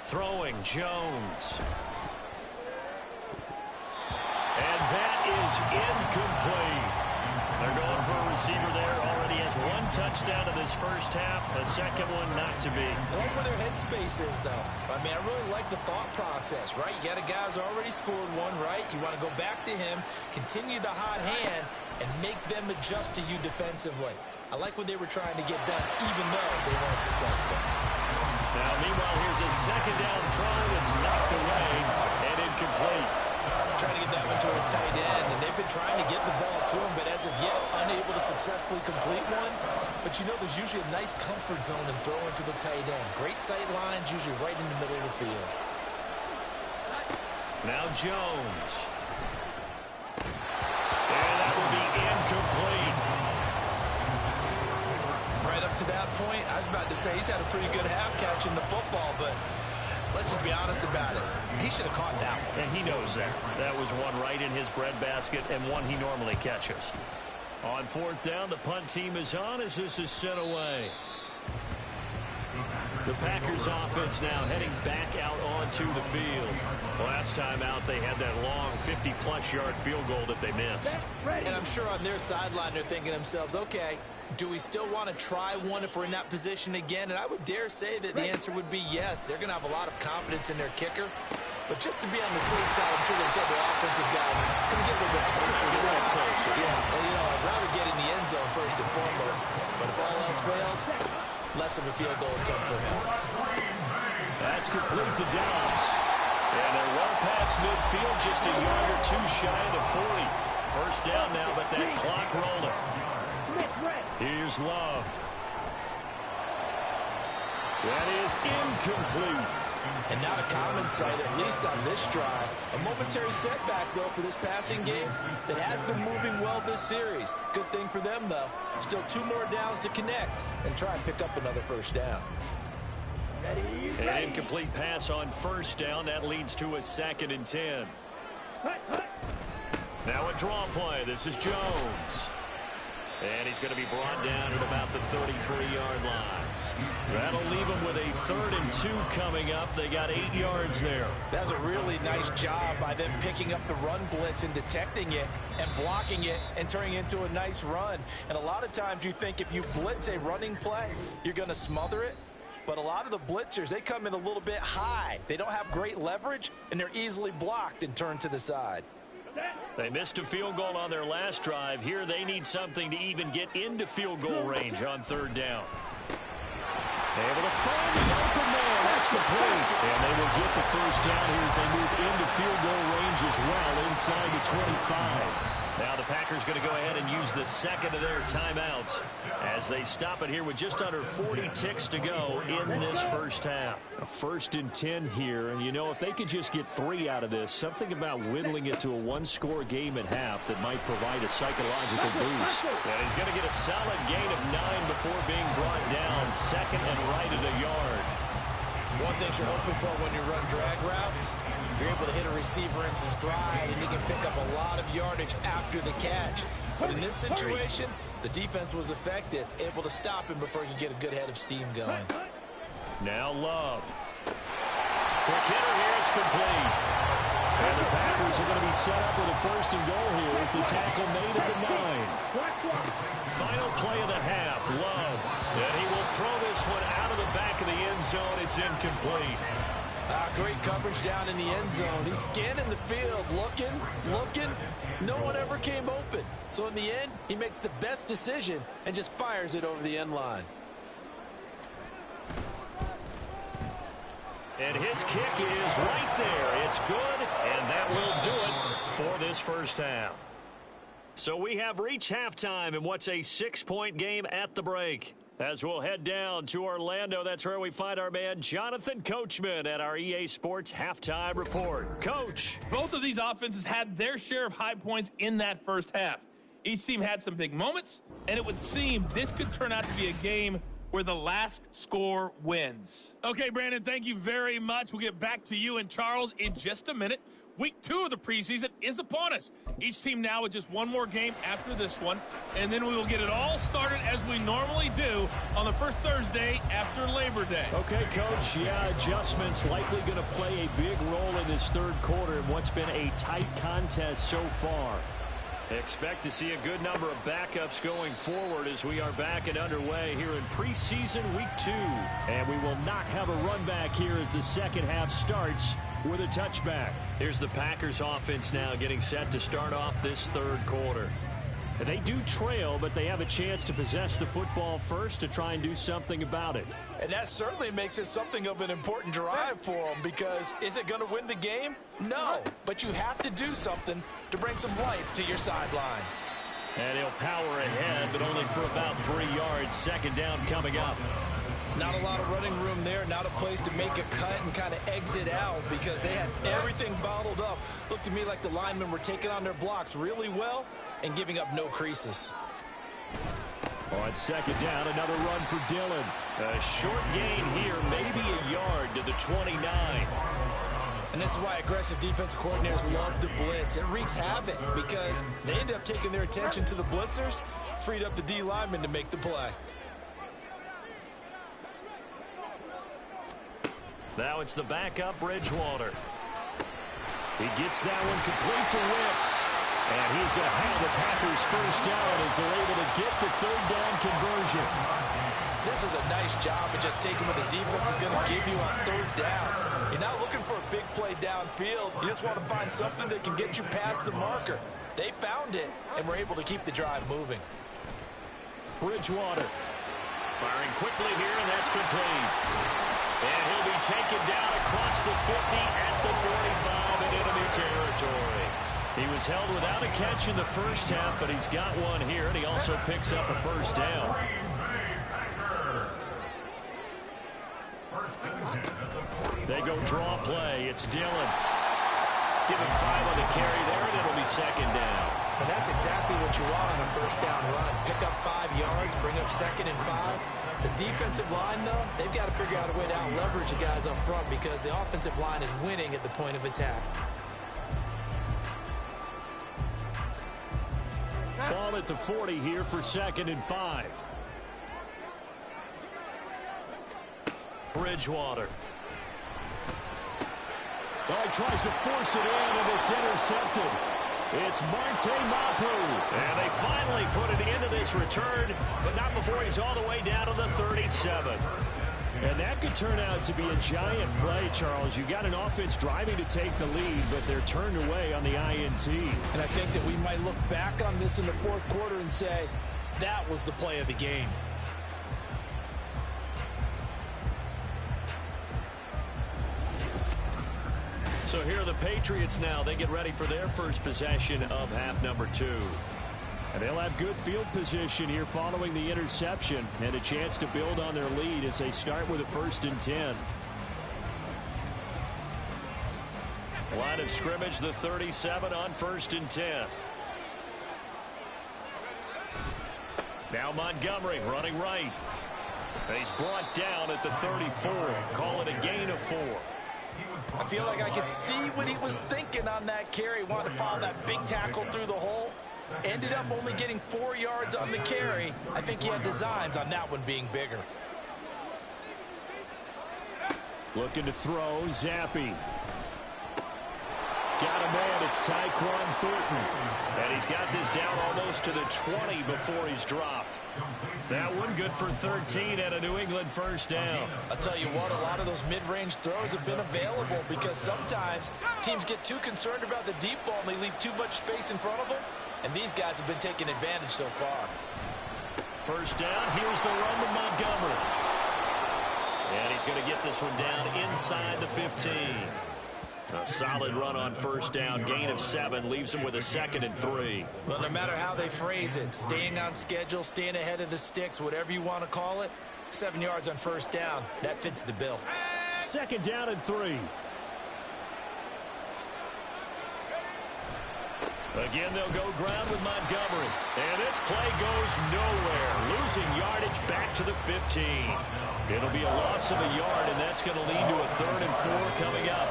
Throwing, Jones. And that is incomplete. They're going for a receiver there. Already has one touchdown in this first half. A second one not to be. I like where their headspace is, though. I mean, I really like the thought process, right? You got a guy who's already scored one, right? You want to go back to him, continue the hot hand, and make them adjust to you defensively. I like what they were trying to get done, even though they weren't successful. Now, meanwhile, here's a second down throw. It's knocked away and incomplete. Trying to get that one to his tight end, and they've been trying to get the ball to him, but as of yet, unable to successfully complete one. But you know there's usually a nice comfort zone in throwing to the tight end. Great sight lines, usually right in the middle of the field. Now Jones. And that will be incomplete. Right up to that point, I was about to say he's had a pretty good half catching the football, but let's just be honest about it. He should have caught that one. And he knows that. That was one right in his breadbasket and one he normally catches. On fourth down, the punt team is on as this is sent away. The Packers offense now heading back out onto the field. Last time out, they had that long 50-plus yard field goal that they missed. And I'm sure on their sideline they're thinking to themselves, okay, do we still want to try one if we're in that position again? And I would dare say that the answer would be yes. They're going to have a lot of confidence in their kicker. But just to be on the safe side, I'm sure they tell their offensive guys, can we get a little bit closer to this guy? Yeah, well, you know, I'd rather get in the end zone first and foremost. But if all else fails, less of a field goal attempt for him. That's complete to Downs. And they're well past midfield, just a yard or two shy of the 40. First down now, but that clock rolling. Here's Love. That is incomplete. And not a common sight, at least on this drive. A momentary setback, though, for this passing game that has been moving well this series. Good thing for them, though. Still 2 more downs to connect and try and pick up another first down. An incomplete pass on first down. That leads to a 2nd and 10. Now a draw play. This is Jones. And he's going to be brought down at about the 33-yard line. That'll leave them with a 3rd and 2 coming up. They got 8 yards there. That's a really nice job by them picking up the run blitz and detecting it and blocking it and turning it into a nice run. And a lot of times you think if you blitz a running play, you're going to smother it. But a lot of the blitzers, they come in a little bit high. They don't have great leverage, and they're easily blocked and turned to the side. They missed a field goal on their last drive. Here they need something to even get into field goal range on 3rd down. Able to find the open man. That's complete. And they will get the first down here as they move into field goal range as well inside the 25. Now the Packers going to go ahead and use the 2nd of their timeouts as they stop it here with just under 40 ticks to go in this first half. A 1st and 10 here. And, you know, if they could just get 3 out of this, something about whittling it to a 1-score game at half that might provide a psychological boost. And he's going to get a solid gain of 9 before being brought down 2nd and right at a yard. One thing you're hoping for when you run drag routes, you're able to hit a receiver in stride, and he can pick up a lot of yardage after the catch. But in this situation, the defense was effective, able to stop him before he could get a good head of steam going. Now Love. Quick hitter here, it's complete. And the Packers are going to be set up with a 1st and goal here as the tackle made at the 9. Final play of the half, Love. And he will throw this one out of the back of the end zone. It's incomplete. Great coverage down in the end zone. He's scanning the field, looking. No one ever came open. So in the end, he makes the best decision and just fires it over the end line. And his kick is right there. It's good, and that will do it for this first half. So we have reached halftime in what's a 6-point game at the break. As we'll head down to Orlando, that's where we find our man Jonathan Coachman at our EA Sports Halftime Report. Coach. Both of these offenses had their share of high points in that first half. Each team had some big moments, and it would seem this could turn out to be a game where the last score wins. Okay, Brandon, thank you very much. We'll get back to you and Charles in just a minute. Week 2 of the preseason is upon us. Each team now with just one more game after this one, and then we will get it all started as we normally do on the first Thursday after Labor Day. Okay, Coach, yeah, adjustments likely going to play a big role in this third quarter in what's been a tight contest so far. Expect to see a good number of backups going forward as we are back and underway here in preseason week 2. And we will not have a run back here as the second half starts with a touchback. Here's the Packers offense now getting set to start off this third quarter. They do trail, but they have a chance to possess the football first to try and do something about it. And that certainly makes it something of an important drive for them, because is it going to win the game? No, but you have to do something to bring some life to your sideline. And he'll power ahead, but only for about 3 yards. Second down coming up. Not a lot of running room there, not a place to make a cut and kind of exit out because they had everything bottled up. Looked to me like the linemen were taking on their blocks really well and giving up no creases. On second down, another run for Dillon. A short gain here, maybe a yard to the 29. And this is why aggressive defensive coordinators love to blitz. It wreaks havoc because they end up taking their attention to the blitzers, freed up the D lineman to make the play. Now it's the backup, Bridgewater. He gets that one complete to Wicks. And he's going to have the Packers first down as they're able to get the third down conversion. This is a nice job of just taking what the defense is going to give you on third down. You're not looking for a big play downfield. You just want to find something that can get you past the marker. They found it and were able to keep the drive moving. Bridgewater. Firing quickly here, and that's complete. And he'll be taken down across the 50 at the 45 in enemy territory. He was held without a catch in the first half, but he's got one here, and he also picks up a first down. They go draw play. It's Dillon. Give him 5 on the carry there, and it'll be second down. And that's exactly what you want on a first down run. Pick up 5 yards, bring up second and 5. The defensive line, though, they've got to figure out a way to out-leverage the guys up front because the offensive line is winning at the point of attack. Ball at the 40 here for second and 5. Bridgewater. Well, he tries to force it in, and it's intercepted. It's Marte Mapu. And they finally put it into this return, but not before he's all the way down to the 37. And that could turn out to be a giant play, Charles. You got an offense driving to take the lead, but they're turned away on the INT. And I think that we might look back on this in the fourth quarter and say, that was the play of the game. So here are the Patriots now. They get ready for their first possession of half number 2. And they'll have good field position here following the interception and a chance to build on their lead as they start with a 1st and 10. Line of scrimmage, the 37 on 1st and 10. Now Montgomery running right. And he's brought down at the 34. Call it a gain of 4. I feel like I could see what he was thinking on that carry. Wanted to follow that big tackle through the hole. Ended up only getting 4 yards on the carry. I think he had designs on that one being bigger. Looking to throw, Zappi. Got a man, it's Tyquan Thornton. And he's got this down almost to the 20 before he's dropped. That one good for 13 and a New England first down. I'll tell you what, a lot of those mid-range throws have been available because sometimes teams get too concerned about the deep ball and they leave too much space in front of them. And these guys have been taking advantage so far. First down, here's the run to Montgomery. And he's going to get this one down inside the 15. A solid run on first down, gain of 7, leaves him with a 2nd and 3. Well, no matter how they phrase it, staying on schedule, staying ahead of the sticks, whatever you want to call it, 7 yards on first down, that fits the bill. 2nd down and 3. Again, they'll go ground with Montgomery. And this play goes nowhere. Losing yardage back to the 15. It'll be a loss of a yard, and that's going to lead to a 3rd and 4 coming up.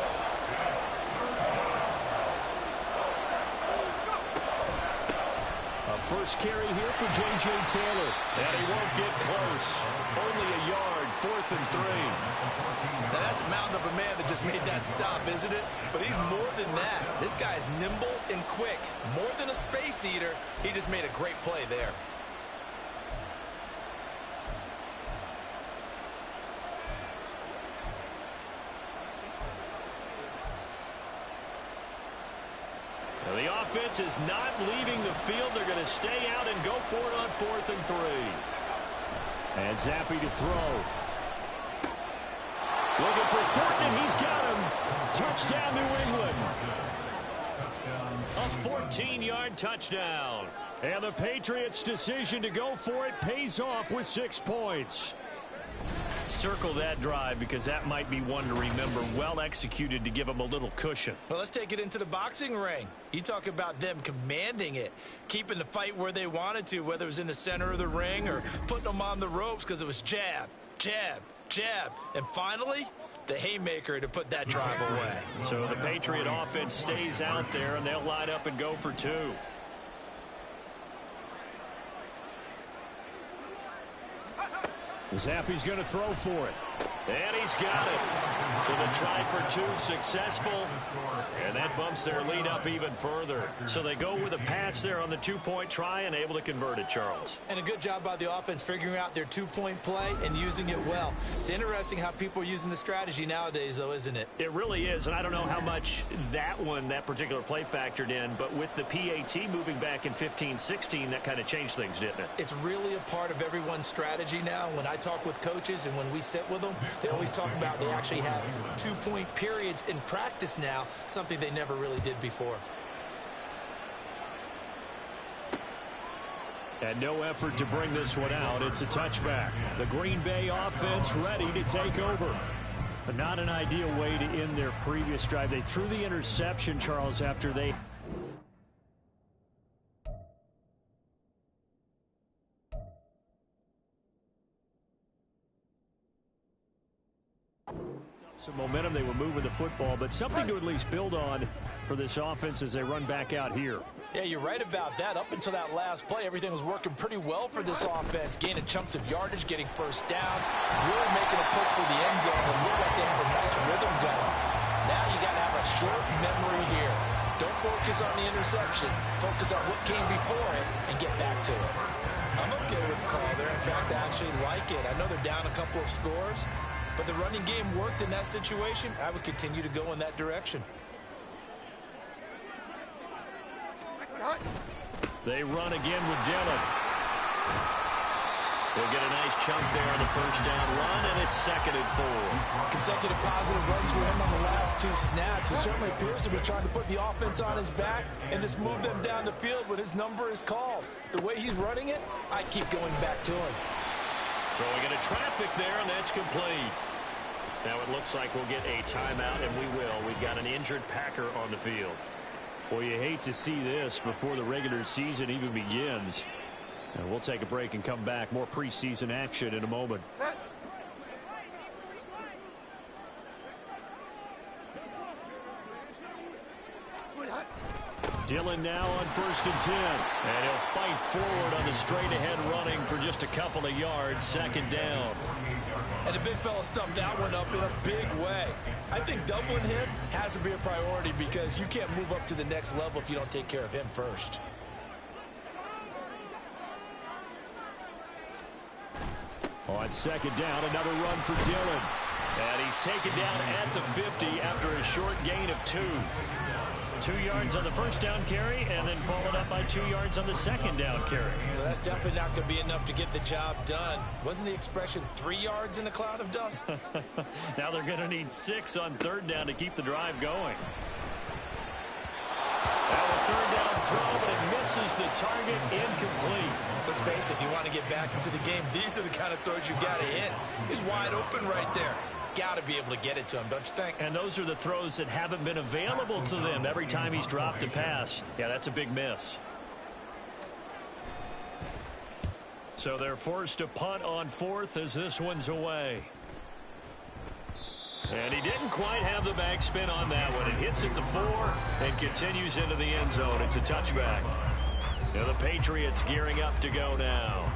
A first carry here for J.J. Taylor. And he won't get close. Only a yard, 4th and 3. Now that's a mountain of a man that just made that stop, isn't it? But he's more than that. This guy is nimble and quick. More than a space eater. He just made a great play there. Well, the offense is not leaving the field. They're going to stay out and go for it on 4th and 3. And Zappi to throw. Looking for Thornton, and he's got him. Touchdown, New England. A 14-yard touchdown. And the Patriots' decision to go for it pays off with 6 points. Circle that drive because that might be one to remember. Well executed to give them a little cushion. Well, let's take it into the boxing ring. You talk about them commanding it, keeping the fight where they wanted to, whether it was in the center of the ring or putting them on the ropes because it was jab, jab, jab. And finally, the haymaker to put that drive away. So the Patriot offense stays out there, and they'll line up and go for 2. Zappi's going to throw for it. And he's got it. So the try for 2 successful. And that bumps their lead up even further. So they go with a pass there on the 2-point try and able to convert it, Charles. And a good job by the offense figuring out their 2-point play and using it well. It's interesting how people are using the strategy nowadays, though, isn't it? It really is. And I don't know how much that particular play factored in. But with the PAT moving back in 15-16, that kind of changed things, didn't it? It's really a part of everyone's strategy now. When I talk with coaches and when we sit with them, they always talk about they actually have 2-point periods in practice now, something they never really did before. And no effort to bring this one out. It's a touchback. The Green Bay offense ready to take over. But not an ideal way to end their previous drive. They threw the interception, Charles, after they... some momentum. They were moving the football, but something to at least build on for this offense as they run back out here. Yeah, you're right about that. Up until that last play, everything was working pretty well for this offense, gaining chunks of yardage, getting first downs, really making a push for the end zone, and looked like they have a nice rhythm going. Now you got to have a short memory here. Don't focus on the interception. Focus on what came before it and get back to it. I'm okay with the call there. In fact, I actually like it. I know they're down a couple of scores, but the running game worked in that situation. I would continue to go in that direction. They run again with Dillon. They'll get a nice chunk there on the first down run, and it's 2nd and 4. Consecutive positive runs for him on the last 2 snaps. It certainly appears to be trying to put the offense on his back and just move them down the field when his number is called. The way he's running it, I keep going back to him. Throwing into traffic there, and that's complete. Now it looks like we'll get a timeout, and we will. We've got an injured Packer on the field. Well, you hate to see this before the regular season even begins. And we'll take a break and come back. More preseason action in a moment. Dillon now on 1st and 10. And he'll fight forward on the straight-ahead running for just a couple of yards. 2nd down. And the big fella stuffed that one up in a big way. I think doubling him has to be a priority because you can't move up to the next level if you don't take care of him first. On 2nd down, another run for Dillon. And he's taken down at the 50 after a short gain of 2. 2 yards on the first down carry, and then followed up by 2 yards on the 2nd down carry. Well, that's definitely not going to be enough to get the job done. Wasn't the expression 3 yards in a cloud of dust? Now they're going to need 6 on 3rd down to keep the drive going. Now a 3rd down throw, but it misses the target, incomplete. Let's face it, if you want to get back into the game, these are the kind of throws you got to hit. He's wide open right there. got to be able to get it to him, don't you think? And those are the throws that haven't been available to them every time he's dropped a pass. Yeah, that's a big miss. So they're forced to punt on fourth as this one's away. And he didn't quite have the backspin on that one. It hits at the 4 and continues into the end zone. It's a touchback. Now the Patriots gearing up to go now.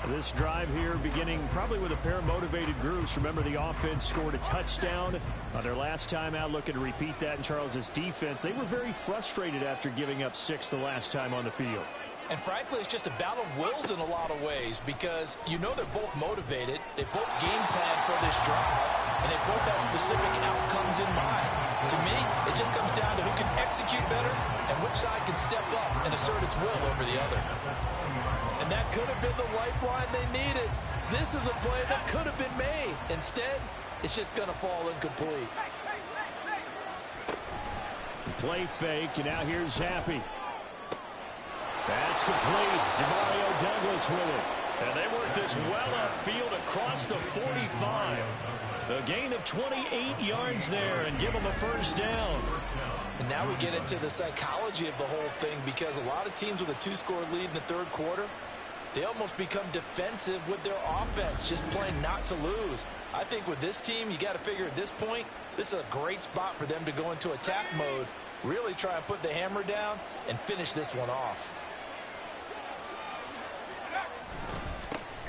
This drive here beginning probably with a pair of motivated groups. Remember, the offense scored a touchdown on their last time out, looking to repeat that in Charles's defense. They were very frustrated after giving up 6 the last time on the field. And frankly, it's just a battle of wills in a lot of ways because you know they're both motivated. They both game plan for this drive, and they both have specific outcomes in mind. To me, it just comes down to who can execute better and which side can step up and assert its will over the other. And that could have been the lifeline they needed. This is a play that could have been made. Instead, it's just going to fall incomplete. Play fake, and now here's Happy. That's complete. DeMario Douglas with it. And they work this well upfield across the 45. A gain of 28 yards there and give them a first down. And now we get into the psychology of the whole thing because a lot of teams with a 2-score lead in the third quarter, they almost become defensive with their offense, just playing not to lose. I think with this team, you got to figure at this point, this is a great spot for them to go into attack mode, really try and put the hammer down and finish this one off.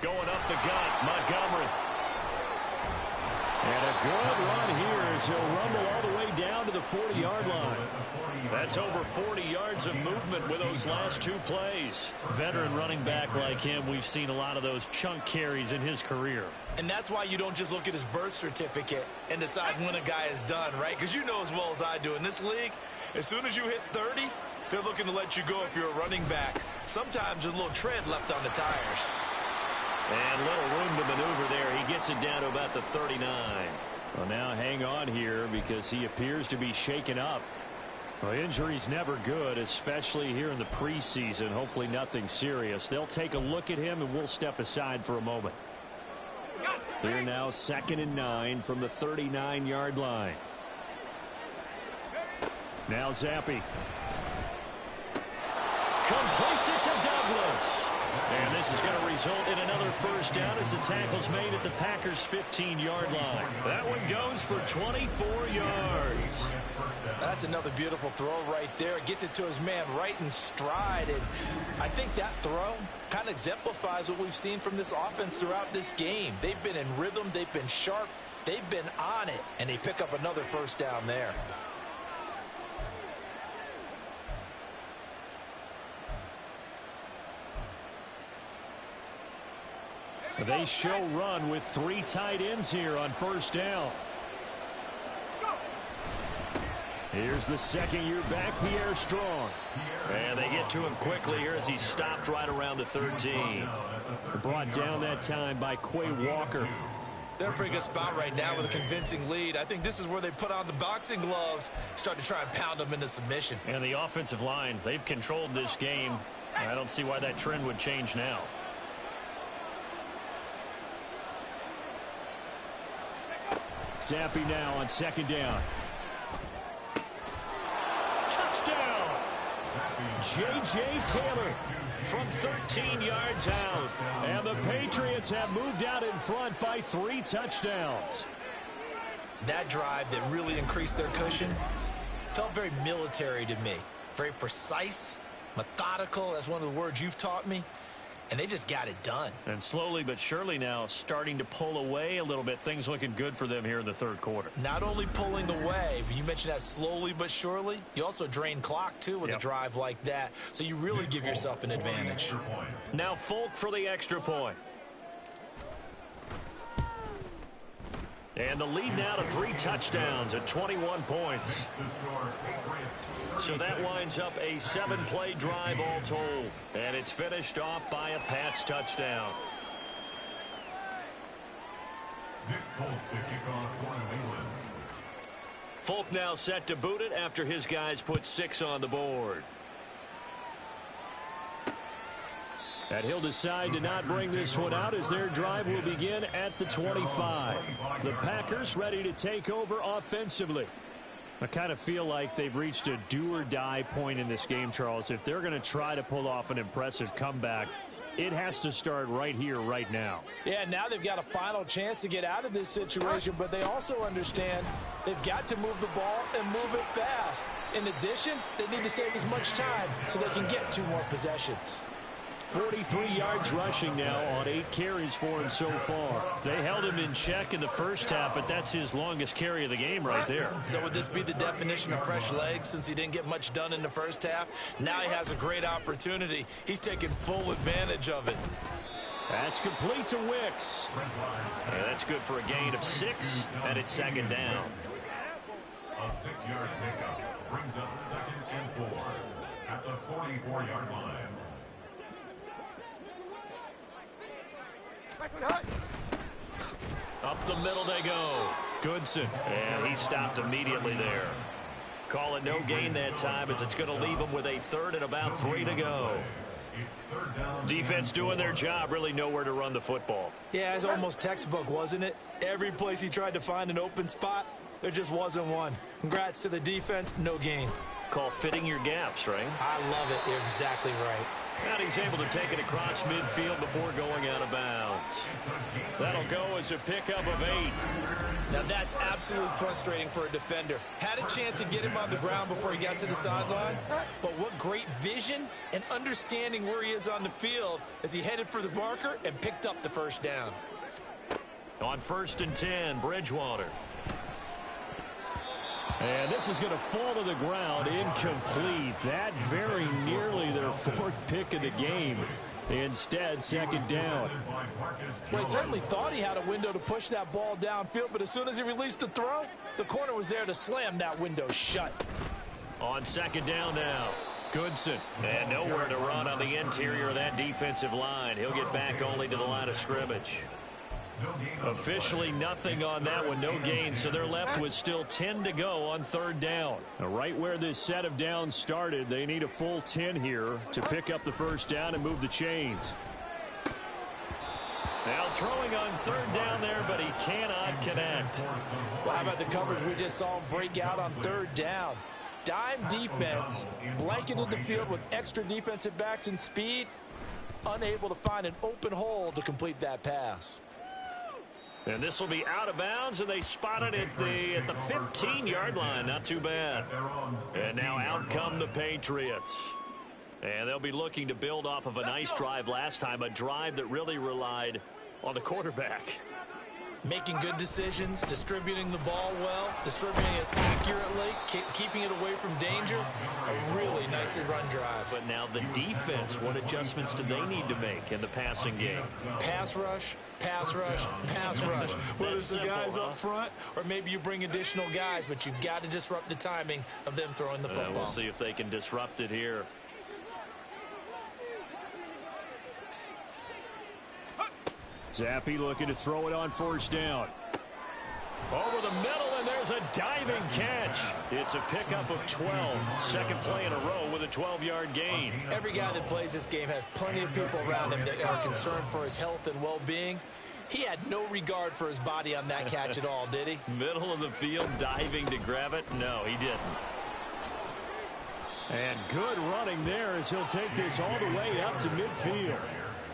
Going up the gut, Montgomery. And a good run here as he'll rumble all the way down to the 40-yard line. That's over 40 yards of movement with those last 2 plays. Veteran running back like him, we've seen a lot of those chunk carries in his career. And that's why you don't just look at his birth certificate and decide when a guy is done, right? Because you know as well as I do, in this league, as soon as you hit 30, they're looking to let you go if you're a running back. Sometimes there's a little tread left on the tires. And little room to maneuver there. He gets it down to about the 39. Well, now hang on here because he appears to be shaken up. Well, injury's never good, especially here in the preseason. Hopefully nothing serious. They'll take a look at him, and we'll step aside for a moment. Here now, 2nd and 9 from the 39-yard line. Now Zappi. Completes it to Douglas. And this is going to result in another first down as the tackle's made at the Packers' 15-yard line. That one goes for 24 yards. That's another beautiful throw right there. Gets it to his man right in stride. And I think that throw kind of exemplifies what we've seen from this offense throughout this game. They've been in rhythm. They've been sharp. They've been on it. And they pick up another first down there. They show run with 3 tight ends here on first down. Here's the 2nd-year back, Pierre Strong. And they get to him quickly here as he stopped right around the 13. Brought down that time by Quay Walker. They're in a pretty good spot right now with a convincing lead. I think this is where they put on the boxing gloves, start to try and pound them into submission. And the offensive line, they've controlled this game. I don't see why that trend would change now. Zappi now on 2nd down. Touchdown! J.J. Taylor from 13 yards out. And the Patriots have moved out in front by 3 touchdowns. That drive that really increased their cushion felt very military to me. Very precise, methodical. That's one of the words you've taught me. And they just got it done. And slowly but surely now starting to pull away a little bit. Things looking good for them here in the third quarter. Not only pulling away, but you mentioned that slowly but surely. You also drain clock, too, with a drive like that. So you really give yourself an advantage. Now Folk for the extra point. And the lead now to 3 touchdowns at 21 points. So that winds up a 7-play drive all told. And it's finished off by a Pats touchdown. Folk now set to boot it after his guys put 6 on the board. And he'll decide to not bring this one out as their drive will begin at the 25. The Packers ready to take over offensively. I kind of feel like they've reached a do-or-die point in this game, Charles. If they're going to try to pull off an impressive comeback, it has to start right here, right now. Yeah, now they've got a final chance to get out of this situation, but they also understand they've got to move the ball and move it fast. In addition, they need to save as much time so they can get 2 more possessions. 43 yards rushing now on 8 carries for him so far. They held him in check in the first half, but that's his longest carry of the game right there. So would this be the definition of fresh legs since he didn't get much done in the first half? Now he has a great opportunity. He's taking full advantage of it. That's complete to Wicks. That's good for a gain of 6, and it's second down. A 6-yard pickup brings up 2nd and 4 at the 44-yard line. Up the middle they go. Goodson. And he stopped immediately there. Call it no gain that time as it's going to leave him with a 3rd and about 3 to go. Defense doing their job, really nowhere to run the football. Yeah, it's almost textbook, wasn't it? Every place he tried to find an open spot, there just wasn't one. Congrats to the defense, no gain. Call fitting your gaps, right? I love it. You're exactly right. And he's able to take it across midfield before going out of bounds. That'll go as a pickup of 8. Now that's absolutely frustrating for a defender. Had a chance to get him on the ground before he got to the sideline, but what great vision and understanding where he is on the field as he headed for the marker and picked up the first down. On 1st and 10, Bridgewater. And this is going to fall to the ground, incomplete. That very nearly their 4th pick of the game. Instead, 2nd down. Well, he certainly thought he had a window to push that ball downfield, but as soon as he released the throw, the corner was there to slam that window shut. On 2nd down now. Goodson. And nowhere to run on the interior of that defensive line. He'll get back only to the line of scrimmage. Officially nothing on that one, no gain, so they're left with still 10 to go on 3rd down. Now, right where this set of downs started, they need a full 10 here to pick up the 1st down and move the chains. Now throwing on 3rd down there, but he cannot connect. Well, how about the coverage we just saw him break out on 3rd down? Dime defense, blanketed the field with extra defensive backs and speed, unable to find an open hole to complete that pass. And this will be out of bounds, and they spot it at the 15-yard line. Not too bad. And now out come the Patriots. And they'll be looking to build off of a nice drive last time, a drive that really relied on the quarterback. Making good decisions, distributing the ball well, distributing it accurately, keeping it away from danger. A really nicely run drive. But now the defense, what adjustments do they need to make in the passing game? Pass rush, pass rush, pass rush. Whether it's the guys up front or maybe you bring additional guys, but you've got to disrupt the timing of them throwing the football. We'll see if they can disrupt it here. Zappi looking to throw it on 1st down. Over the middle, and there's a diving catch. It's a pickup of 12. 2nd play in a row with a 12-yard gain. Every guy that plays this game has plenty of people around him that are concerned for his health and well-being. He had no regard for his body on that catch at all, did he? Middle of the field, diving to grab it? No, he didn't. And good running there as he'll take this all the way up to midfield.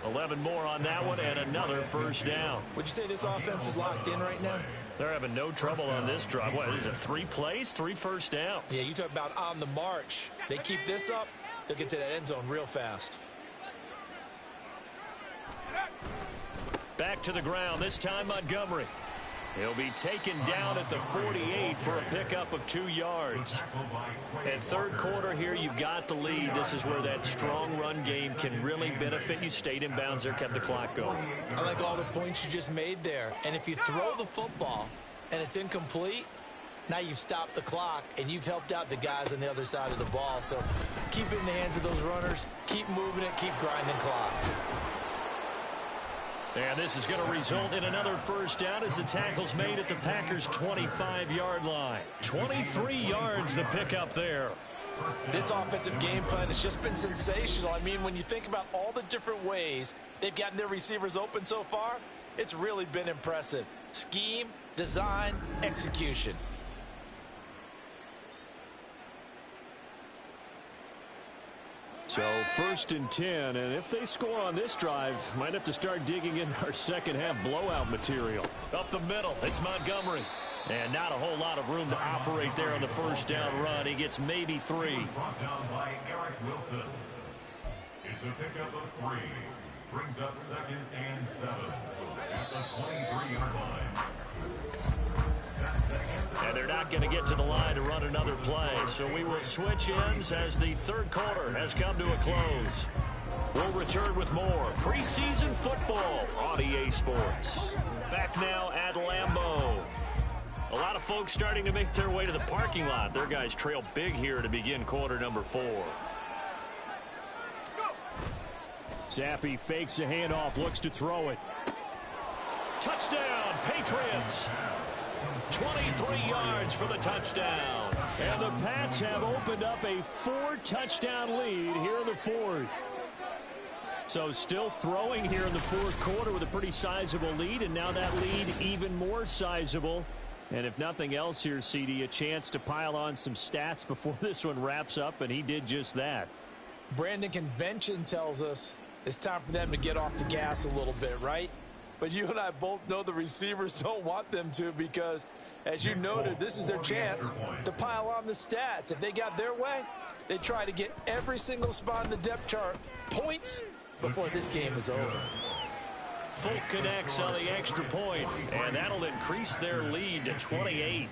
11 more on that one and another 1st down. Would you say this offense is locked in right now? They're having no trouble on this drive. What is it, 3 plays, 3 1st downs? Yeah, you talk about on the march. They keep this up, they'll get to that end zone real fast. Back to the ground, this time Montgomery. He'll be taken down at the 48 for a pickup of 2 yards. And 3rd quarter here, you've got the lead. This is where that strong run game can really benefit you. Stayed in bounds there, kept the clock going. I like all the points you just made there. And if you throw the football and it's incomplete, now you've stopped the clock and you've helped out the guys on the other side of the ball. So keep it in the hands of those runners. Keep moving it. Keep grinding clock. And this is going to result in another 1st down as the tackle's made at the Packers' 25-yard line. 23 yards the pickup there. This offensive game plan has just been sensational. I mean, when you think about all the different ways they've gotten their receivers open so far, it's really been impressive. Scheme, design, execution. So 1st and 10, and if they score on this drive, might have to start digging in our second half blowout material. Up the middle, it's Montgomery. And not a whole lot of room to operate there on the first down run. He gets maybe 3. Brought down by Eric Wilson. It's a pickup of 3. Brings up 2nd and 7 at the 23-yard line. And they're not going to get to the line to run another play. So we will switch ends as the third quarter has come to a close. We'll return with more preseason football on EA Sports. Back now at Lambeau. A lot of folks starting to make their way to the parking lot. Their guys trail big here to begin quarter number 4. Zappi fakes a handoff, looks to throw it. Touchdown, Patriots. 23 yards for the touchdown. And the Pats have opened up a 4-touchdown lead here in the 4th. So still throwing here in the 4th quarter with a pretty sizable lead, and now that lead even more sizable. And if nothing else here, CD, a chance to pile on some stats before this one wraps up, and he did just that. Brandon, convention tells us it's time for them to get off the gas a little bit, right? But you and I both know the receivers don't want them to because, as you noted, this is their chance to pile on the stats. If they got their way, they try to get every single spot in the depth chart points before this game is over. Folk connects on the extra point, and that'll increase their lead to 28.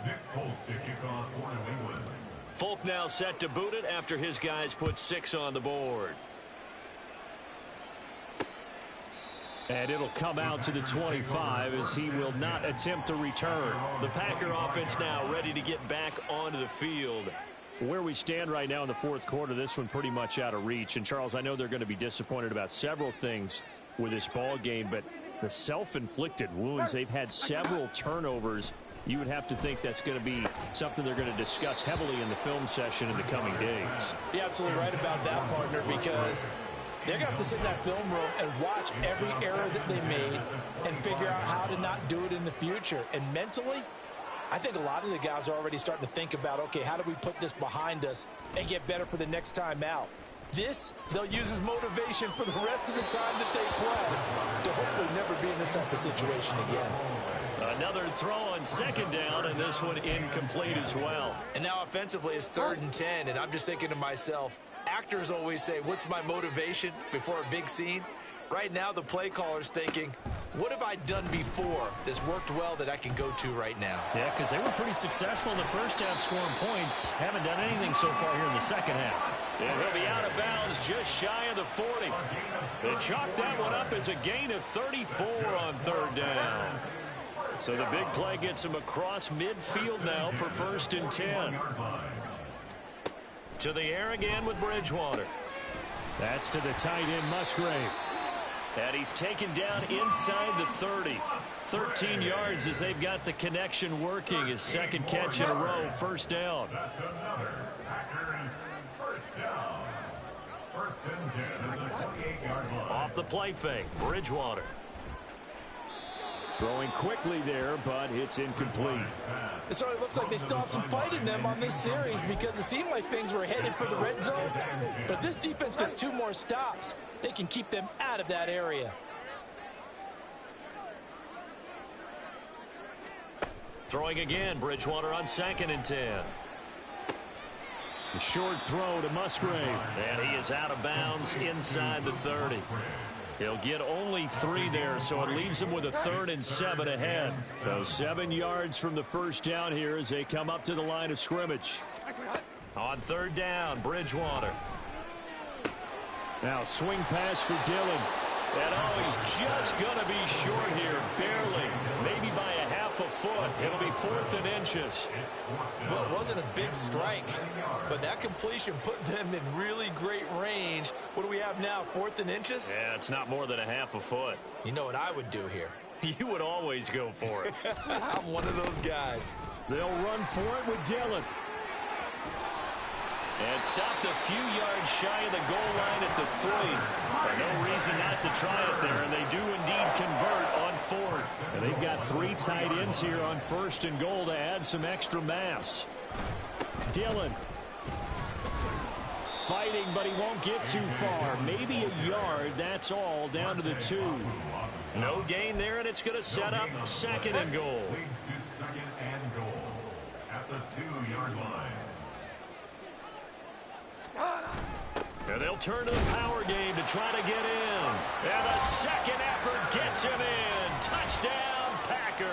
Nick Folk to kick off for New England. Folk now set to boot it after his guys put 6 on the board. And it'll come out to the 25 as he will not attempt to return. The Packer offense now ready to get back onto the field. Where we stand right now in the 4th quarter, this one pretty much out of reach. And, Charles, I know they're going to be disappointed about several things with this ball game, but the self-inflicted wounds, they've had several turnovers. You would have to think that's going to be something they're going to discuss heavily in the film session in the coming days. You're absolutely right about that, partner, because they're going to have to sit in that film room and watch every error that they made and figure out how to not do it in the future. And mentally, I think a lot of the guys are already starting to think about, okay, how do we put this behind us and get better for the next time out? This, they'll use as motivation for the rest of the time that they play to hopefully never be in this type of situation again. Another throw on 2nd down, and this one incomplete as well. And now offensively it's 3rd and 10, and I'm just thinking to myself, actors always say, what's my motivation before a big scene? Right now the play caller's thinking, what have I done before that's worked well that I can go to right now? Yeah, because they were pretty successful in the first half scoring points. Haven't done anything so far here in the second half. And he'll be out of bounds just shy of the 40. They chalked that one up as a gain of 34 on 3rd down. So the big play gets him across midfield now for 1st and 10. To the air again with Bridgewater. That's to the tight end, Musgrave. And he's taken down inside the 30. 13 yards as they've got the connection working. His 2nd catch in a row, 1st down. That's another Packers first down. 1st and 10 at the 28-yard line. Off the play fake, Bridgewater. Throwing quickly there, but it's incomplete. It sort of looks like they still have some fight in them on this series because it seemed like things were headed for the red zone. But if this defense gets 2 more stops, they can keep them out of that area. Throwing again, Bridgewater on 2nd and 10. A short throw to Musgrave. And he is out of bounds inside the 30. He'll get only 3 there, so it leaves him with a 3rd and 7 ahead. So 7 yards from the first down here as they come up to the line of scrimmage. On 3rd down, Bridgewater. Now swing pass for Dillon. And he's just going to be short here, barely, maybe by a half a foot. down. It'll be 4th and inches. Well, it wasn't a big strike, but that completion put them in really great range. What do we have now, 4th and inches? Yeah, it's not more than a half a foot. You know what I would do here? You would always go for it. I'm one of those guys. They'll run for it with Dillon. And stopped a few yards shy of the goal line at the 3. But no reason not to try it there, and they do indeed convert on 4th. And they've got 3 tight ends here on 1st and goal to add some extra mass. Dillon. Fighting, but he won't get too far. Maybe a yard, that's all, down to the 2. No gain there, and it's going to set up 2nd and goal. Leads to 2nd and goal at the 2-yard line. And they'll turn to the power game to try to get in. And the second effort gets him in. Touchdown, Packers.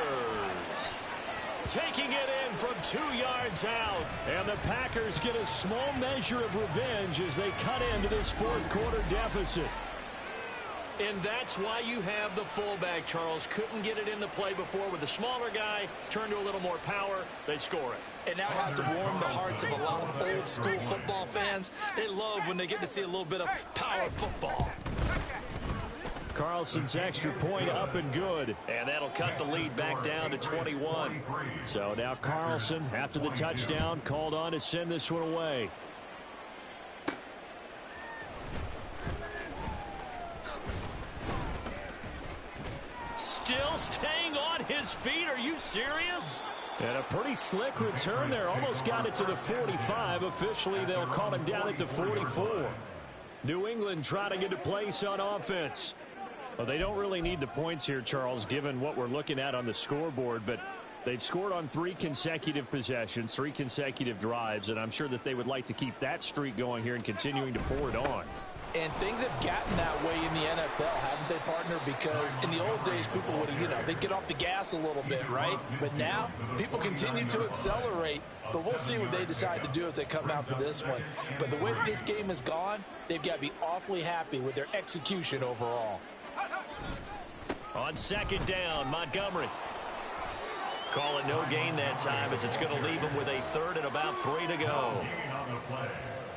Taking it in from 2 yards out. And the Packers get a small measure of revenge as they cut into this 4th quarter deficit. And that's why you have the fullback, Charles. Couldn't get it in the play before with the smaller guy. Turned to a little more power. They score it. And that has to warm the hearts of a lot of old-school football fans. They love when they get to see a little bit of power football. Carlson's extra point up and good. And that'll cut the lead back down to 21. So now Carlson, after the touchdown, called on to send this one away. Still staying on his feet. Are you serious? And a pretty slick return there. Almost got it to the 45. Officially, they'll call him down at the 44. New England trying to get a place on offense. Well, they don't really need the points here, Charles, given what we're looking at on the scoreboard. But they've scored on 3 consecutive possessions, 3 consecutive drives. And I'm sure that they would like to keep that streak going here and continuing to pour it on. And things have gotten that way in the NFL, haven't they, partner? Because in the old days, people would, they'd get off the gas a little bit, right? But now, people continue to accelerate. But we'll see what they decide to do as they come out for this one. But the way that this game has gone, they've got to be awfully happy with their execution overall. On 2nd down, Montgomery. Call it no gain that time as it's going to leave him with a 3rd and about 3 to go.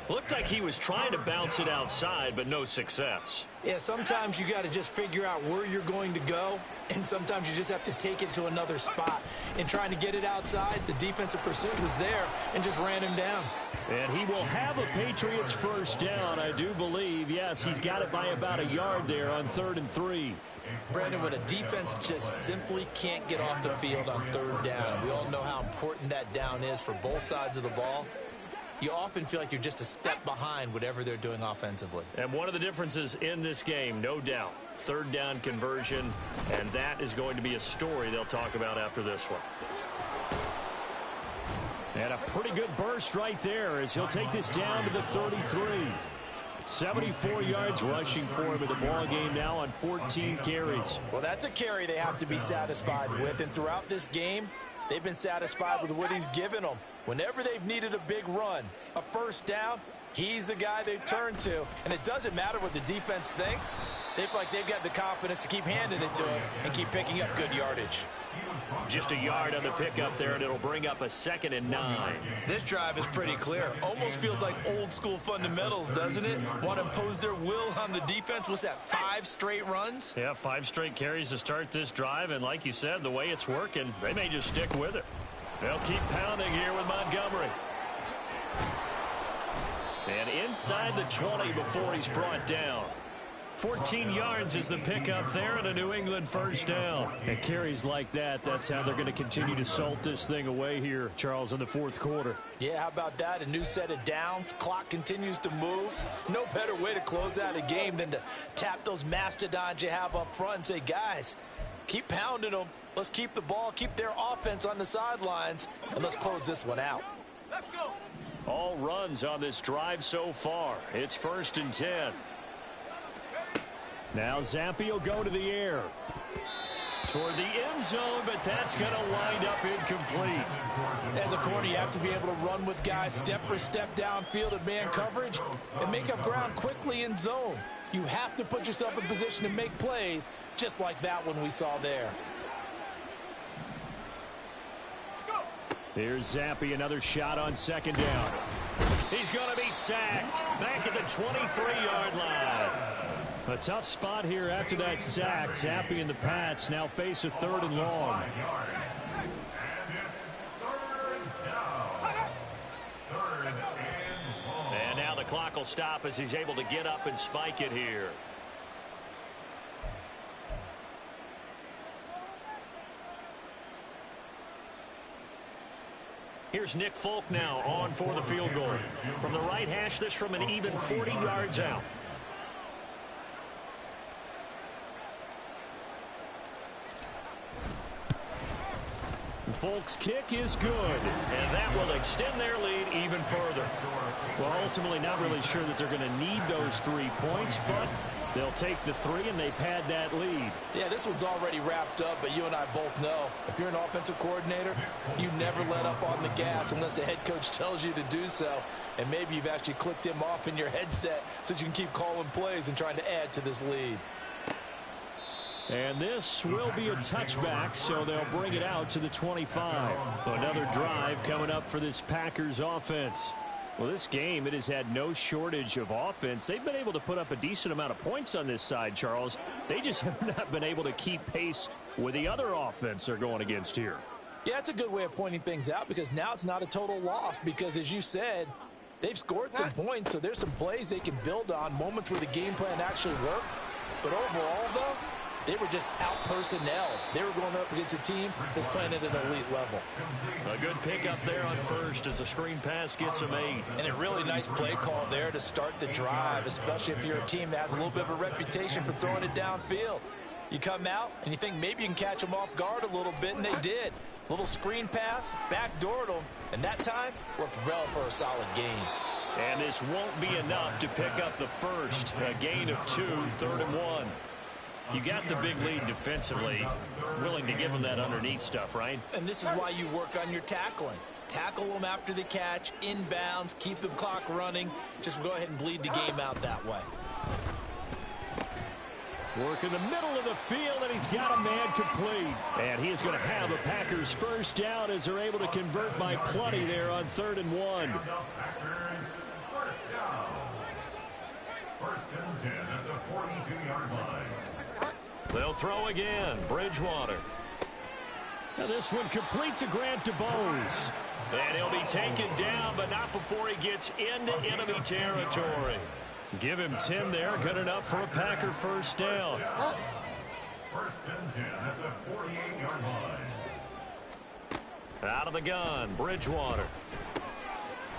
Looked like he was trying to bounce it outside, but no success. Yeah, sometimes you got to just figure out where you're going to go, and sometimes you just have to take it to another spot. And trying to get it outside, the defensive pursuit was there and just ran him down. And he will have a Patriots 1st down, I do believe. Yes, he's got it by about a yard there on 3rd and 3. Brandon, when a defense just simply can't get off the field on 3rd down, we all know how important that down is for both sides of the ball. You often feel like you're just a step behind whatever they're doing offensively. And one of the differences in this game, no doubt, 3rd down conversion, and that is going to be a story they'll talk about after this one. And a pretty good burst right there as he'll take this down to the 33. 74 yards rushing for him in the ball game now on 14 carries. Well, that's a carry they have to be satisfied with, and throughout this game, they've been satisfied with what he's given them. Whenever they've needed a big run, a 1st down, he's the guy they've turned to. And it doesn't matter what the defense thinks. They feel like they've got the confidence to keep handing it to him and keep picking up good yardage. Just a yard on the pickup there, and it'll bring up a 2nd and 9. This drive is pretty clear. Almost feels like old school fundamentals, doesn't it? Want to impose their will on the defense. What's that, 5 straight runs? Yeah, 5 straight carries to start this drive, and like you said, the way it's working, they may just stick with it. They'll keep pounding here with Montgomery. And inside the 20 before he's brought down. 14 yards is the pickup there, and a New England 1st down. And carries like that, that's how they're going to continue to salt this thing away here, Charles, in the 4th quarter. Yeah, how about that? A new set of downs. Clock continues to move. No better way to close out a game than to tap those mastodons you have up front and say, guys, keep pounding them. Let's keep the ball, keep their offense on the sidelines, and let's close this one out. Let's go. All runs on this drive so far. It's 1st and 10. Now Zampi will go to the air. Toward the end zone, but that's going to wind up incomplete. As a corner, you have to be able to run with guys step for step downfield in man coverage and make up ground quickly in zone. You have to put yourself in position to make plays, just like that one we saw there. Here's Zappi, another shot on second down. He's going to be sacked back at the 23-yard line. A tough spot here after that sack. Zappi and the Pats now face a 3rd and long. And now the clock will stop as he's able to get up and spike it here. Here's Nick Folk now on for the field goal. From the right hash, this from an even 40 yards out. Folk's kick is good. And that will extend their lead even further. Well, ultimately not really sure that they're going to need those 3 points, but they'll take the 3 and they pad that lead. Yeah, this one's already wrapped up, but you and I both know if you're an offensive coordinator, you never let up on the gas unless the head coach tells you to do so. And maybe you've actually clicked him off in your headset so you can keep calling plays and trying to add to this lead. And this will be a touchback, so they'll bring it out to the 25. Another drive coming up for this Packers offense. Well, this game, it has had no shortage of offense. They've been able to put up a decent amount of points on this side, Charles. They just have not been able to keep pace with the other offense they're going against here. Yeah, that's a good way of pointing things out because now it's not a total loss because, as you said, they've scored some points, so there's some plays they can build on, moments where the game plan actually worked. But overall, though, they were just out-personnel. They were going up against a team that's playing at an elite level. A good pickup there on first as a screen pass gets them 8. And a really nice play call there to start the drive, especially if you're a team that has a little bit of a reputation for throwing it downfield. You come out and you think maybe you can catch them off guard a little bit, and they did. Little screen pass, backdoored them, and that time worked well for a solid gain. And this won't be enough to pick up the first. A gain of 2, 3rd and 1. You got the big lead defensively. Willing to give them that underneath stuff, right? And this is why you work on your tackling. Tackle them after the catch, inbounds, keep the clock running. Just go ahead and bleed the game out that way. Work in the middle of the field, and he's got a man complete. And he is going to have a Packers first down as they're able to convert by plenty there on 3rd and 1. First and 10 at the 42-yard line. They'll throw again. Bridgewater. Now this one complete to Grant DeBose. And he'll be taken down, but not before he gets into enemy territory. Give him 10 there. Good enough for a Packer first down. First and 10 at the 48-yard line. Out of the gun. Bridgewater.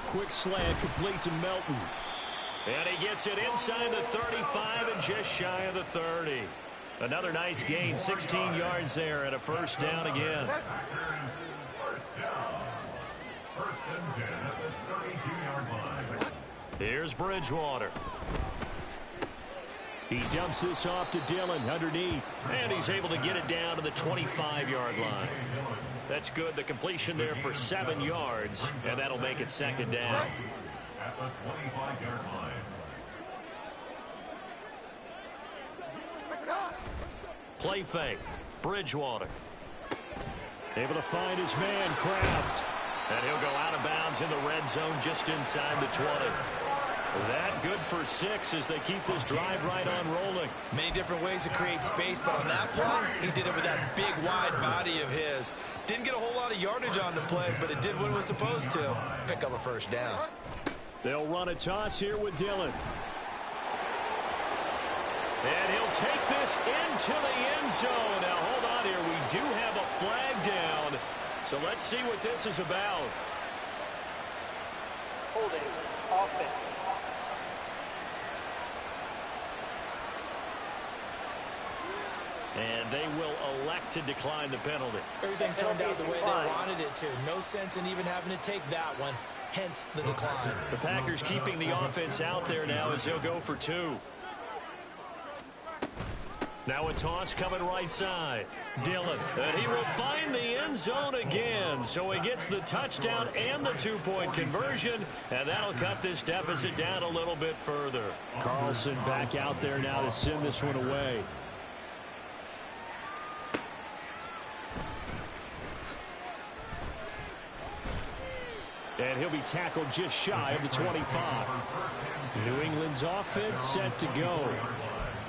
Quick slant complete to Melton. And he gets it inside the 35 and just shy of the 30. Another nice gain, 16 yards there and a first down again. First down. First and 10 at the 32-yard line. Here's Bridgewater. He dumps this off to Dillon underneath. And he's able to get it down to the 25-yard line. That's good. The completion there for 7 yards, and that'll make it second down. At the 25-yard line. Play fake. Bridgewater. Able to find his man, Kraft. And he'll go out of bounds in the red zone just inside the 20. That good for 6 as they keep this drive right on rolling. Many different ways to create space, but on that play, he did it with that big, wide body of his. Didn't get a whole lot of yardage on the play, but it did what it was supposed to. Pick up a first down. They'll run a toss here with Dillon. And he'll take this into the end zone. Now, hold on here. We do have a flag down. So let's see what this is about. Holding offense. And they will elect to decline the penalty. Everything turned out the way they wanted it to. No sense in even having to take that one. Hence the decline. The Packers keeping the offense out there now as he'll go for 2. Now a toss coming right side. Dillon. And he will find the end zone again. So he gets the touchdown and the 2-point conversion. And that'll cut this deficit down a little bit further. Carlson back out there now to send this one away. And he'll be tackled just shy of the 25. New England's offense set to go.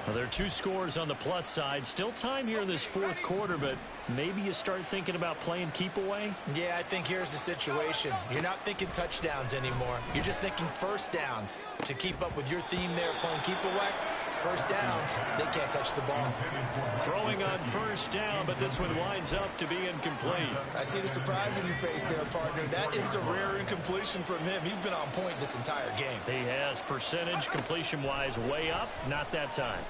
Well, there are 2 scores on the plus side. Still time here in this fourth quarter, but maybe you start thinking about playing keep away? Yeah, I think here's the situation. You're not thinking touchdowns anymore. You're just thinking first downs. To keep up with your theme there, playing keep away, first downs, they can't touch the ball. Throwing on first down, but this one winds up to be incomplete. I see the surprise in your face there, partner. That is a rare incompletion from him. He's been on point this entire game. He has percentage completion-wise way up, not that time.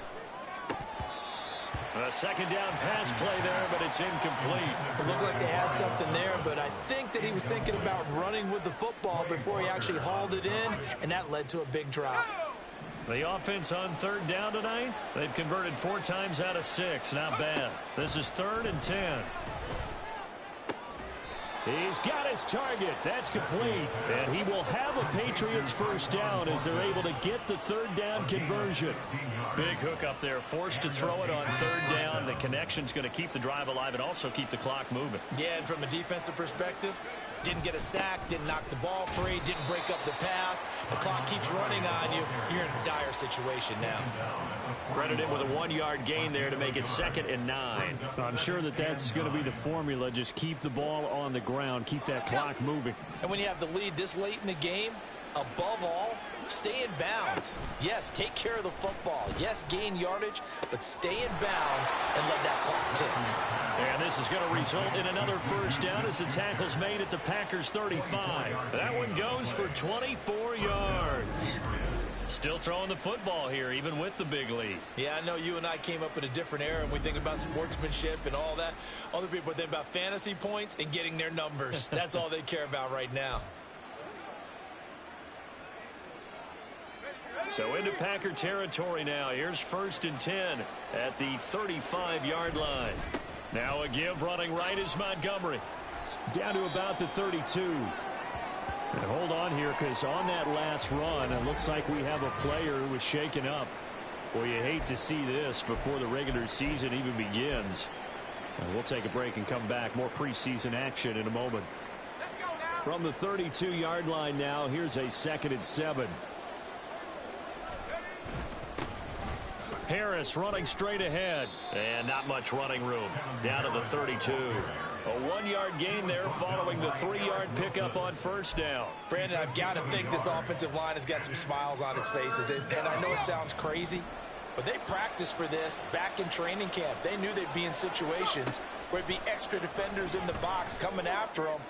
A second down pass play there, but it's incomplete. It looked like they had something there, but I think that he was thinking about running with the football before he actually hauled it in, and that led to a big drop. The offense on third down tonight, they've converted 4 times out of 6. Not bad. This is 3rd and 10. He's got his target. That's complete. And he will have a Patriots first down as they're able to get the third down conversion. Big hook up there. Forced to throw it on third down. The connection's going to keep the drive alive and also keep the clock moving. Yeah, and from a defensive perspective, didn't get a sack, didn't knock the ball free, didn't break up the pass. The clock keeps running on you. You're in a dire situation now. Credit him with a 1-yard gain there to make it 2nd and 9. I'm sure that that's going to be the formula. Just keep the ball on the ground. Keep that clock moving. And when you have the lead this late in the game, above all, stay in bounds. Yes, take care of the football. Yes, gain yardage, but stay in bounds and let that clock tick. And this is going to result in another first down as the tackle's made at the Packers' 35. That one goes for 24 yards. Still throwing the football here, even with the big lead. Yeah, I know you and I came up in a different era, and we think about sportsmanship and all that. Other people think about fantasy points and getting their numbers. That's all they care about right now. So into Packer territory now. Here's 1st and 10 at the 35-yard line. Now a give running right is Montgomery. Down to about the 32. And hold on here, because on that last run, it looks like we have a player who was shaken up. Well, you hate to see this before the regular season even begins. We'll take a break and come back. More preseason action in a moment. From the 32-yard line now, here's a 2nd and 7. Harris running straight ahead. And not much running room. Down to the 32. A 1-yard gain there following the 3-yard pickup on first down. Brandon, I've got to think this offensive line has got some smiles on its faces. And I know it sounds crazy, but they practiced for this back in training camp. They knew they'd be in situations where it'd be extra defenders in the box coming after them,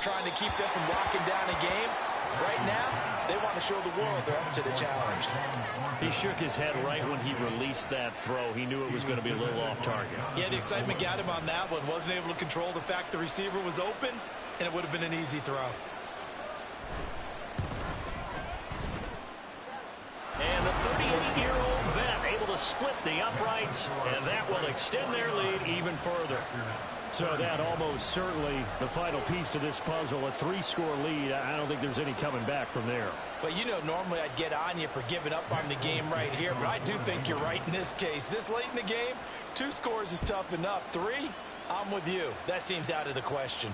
trying to keep them from locking down a game. Right now, they want to show the world they're up to the challenge. He shook his head right when he released that throw. He knew it was going to be a little off target. Yeah, the excitement got him on that one. Wasn't able to control the fact the receiver was open, and it would have been an easy throw. And the 38-year-old vet able to split the uprights, and that will extend their lead even further. So that almost certainly the final piece to this puzzle, a 3-score lead. I don't think there's any coming back from there. Well, you know, normally I'd get on you for giving up on the game right here, but I do think you're right in this case. This late in the game, 2 scores is tough enough. 3, I'm with you. That seems out of the question.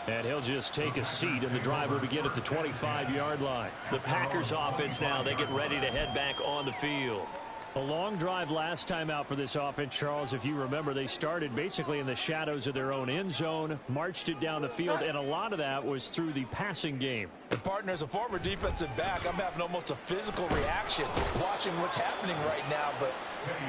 And he'll just take a seat, and the drive will begin at the 25-yard line. The Packers offense now, they get ready to head back on the field. A long drive last time out for this offense, Charles. If you remember, they started basically in the shadows of their own end zone, marched it down the field, and a lot of that was through the passing game. And partner, as a former defensive back, I'm having almost a physical reaction watching what's happening right now. But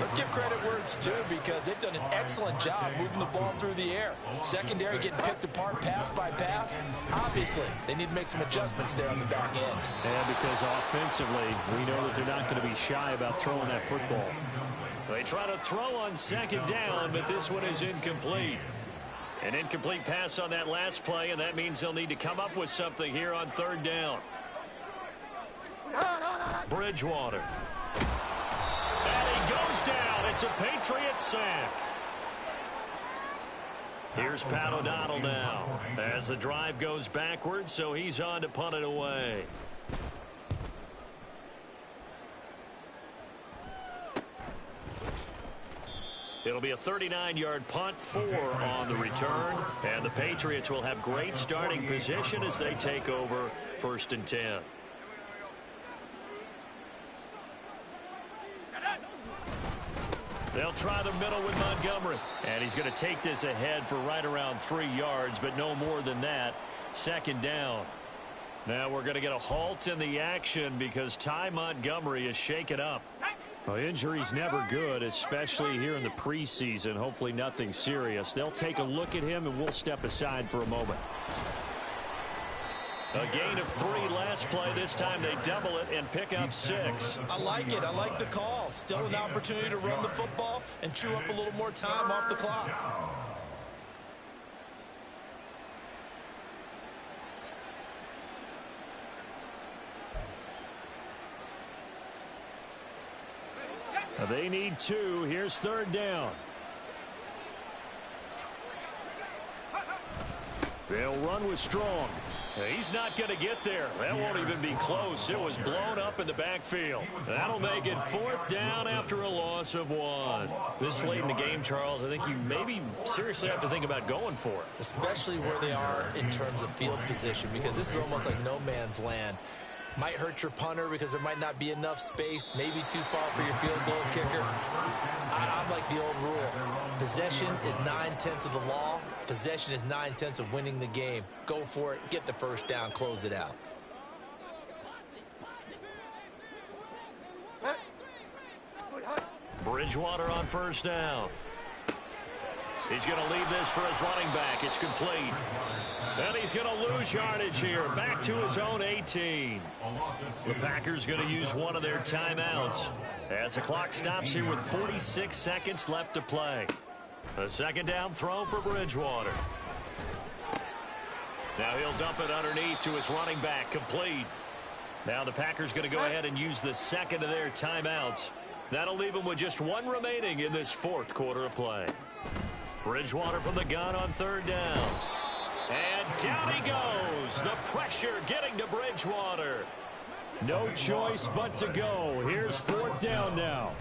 let's give credit where it's due, because they've done an excellent job moving the ball through the air. Secondary getting picked apart pass by pass. Obviously, they need to make some adjustments there on the back end. And because offensively, we know that they're not going to be shy about throwing that football. They try to throw on 2nd down, but this one is incomplete. An incomplete pass on that last play, and that means they'll need to come up with something here on 3rd down. Bridgewater. And he goes down. It's a Patriots sack. Here's Pat O'Donnell now as the drive goes backwards, so he's on to punt it away. It'll be a 39-yard punt, 4 on the return, and the Patriots will have great starting position as they take over 1st and 10. They'll try the middle with Montgomery, and he's going to take this ahead for right around 3 yards, but no more than that. 2nd down. Now we're going to get a halt in the action because Ty Montgomery is shaken up. Well, injury's never good, especially here in the preseason. Hopefully nothing serious. They'll take a look at him, and we'll step aside for a moment. A gain of 3 last play. This time they double it and pick up 6. I like it. I like the call. Still an opportunity to run the football and chew up a little more time off the clock. They need 2. Here's 3rd down. They'll run with Strong. He's not going to get there. That won't even be close. It was blown up in the backfield. That'll make it 4th down after a loss of 1. This late in the game, Charles, I think you maybe seriously have to think about going for it. Especially where they are in terms of field position, because this is almost like no man's land. Might hurt your punter because there might not be enough space, maybe too far for your field goal kicker. I'm like the old rule. Possession is 9/10 of the law. Possession is 9/10 of winning the game. Go for it. Get the 1st down. Close it out. Bridgewater on 1st down. He's going to leave this for his running back. It's complete. And he's going to lose yardage here. Back to his own 18. The Packers going to use one of their timeouts as the clock stops here with 46 seconds left to play. A 2nd down throw for Bridgewater. Now he'll dump it underneath to his running back. Complete. Now the Packers going to go ahead and use the 2nd of their timeouts. That'll leave them with just 1 remaining in this 4th quarter of play. Bridgewater from the gun on 3rd down. And down he goes. The pressure getting to Bridgewater. No choice but to go. Here's 4th down now.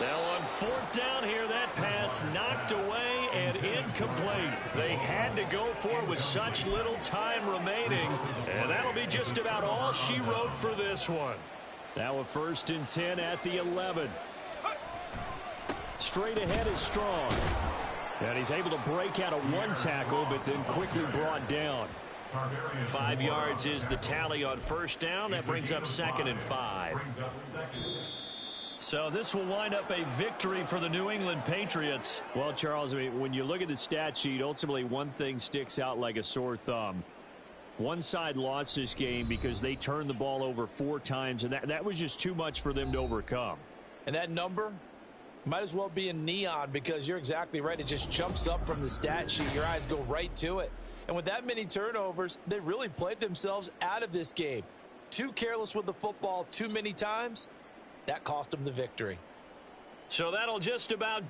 Now on 4th down here, that pass knocked away and incomplete. They had to go for it with such little time remaining. And that'll be just about all she wrote for this one. Now a 1st and 10 at the 11. Straight ahead is Strong. And he's able to break out of 1 tackle, but then quickly brought down. 5 yards is the tally on 1st down. That brings up 2nd and 5. So this will wind up a victory for the New England Patriots. Well, Charles, I mean, when you look at the stat sheet, ultimately one thing sticks out like a sore thumb. One side lost this game because they turned the ball over 4 times, and that was just too much for them to overcome. And that number might as well be in neon, because you're exactly right. It just jumps up from the stat sheet. Your eyes go right to it. And with that many turnovers, they really played themselves out of this game. Too careless with the football too many times. That cost them the victory. So that'll just about do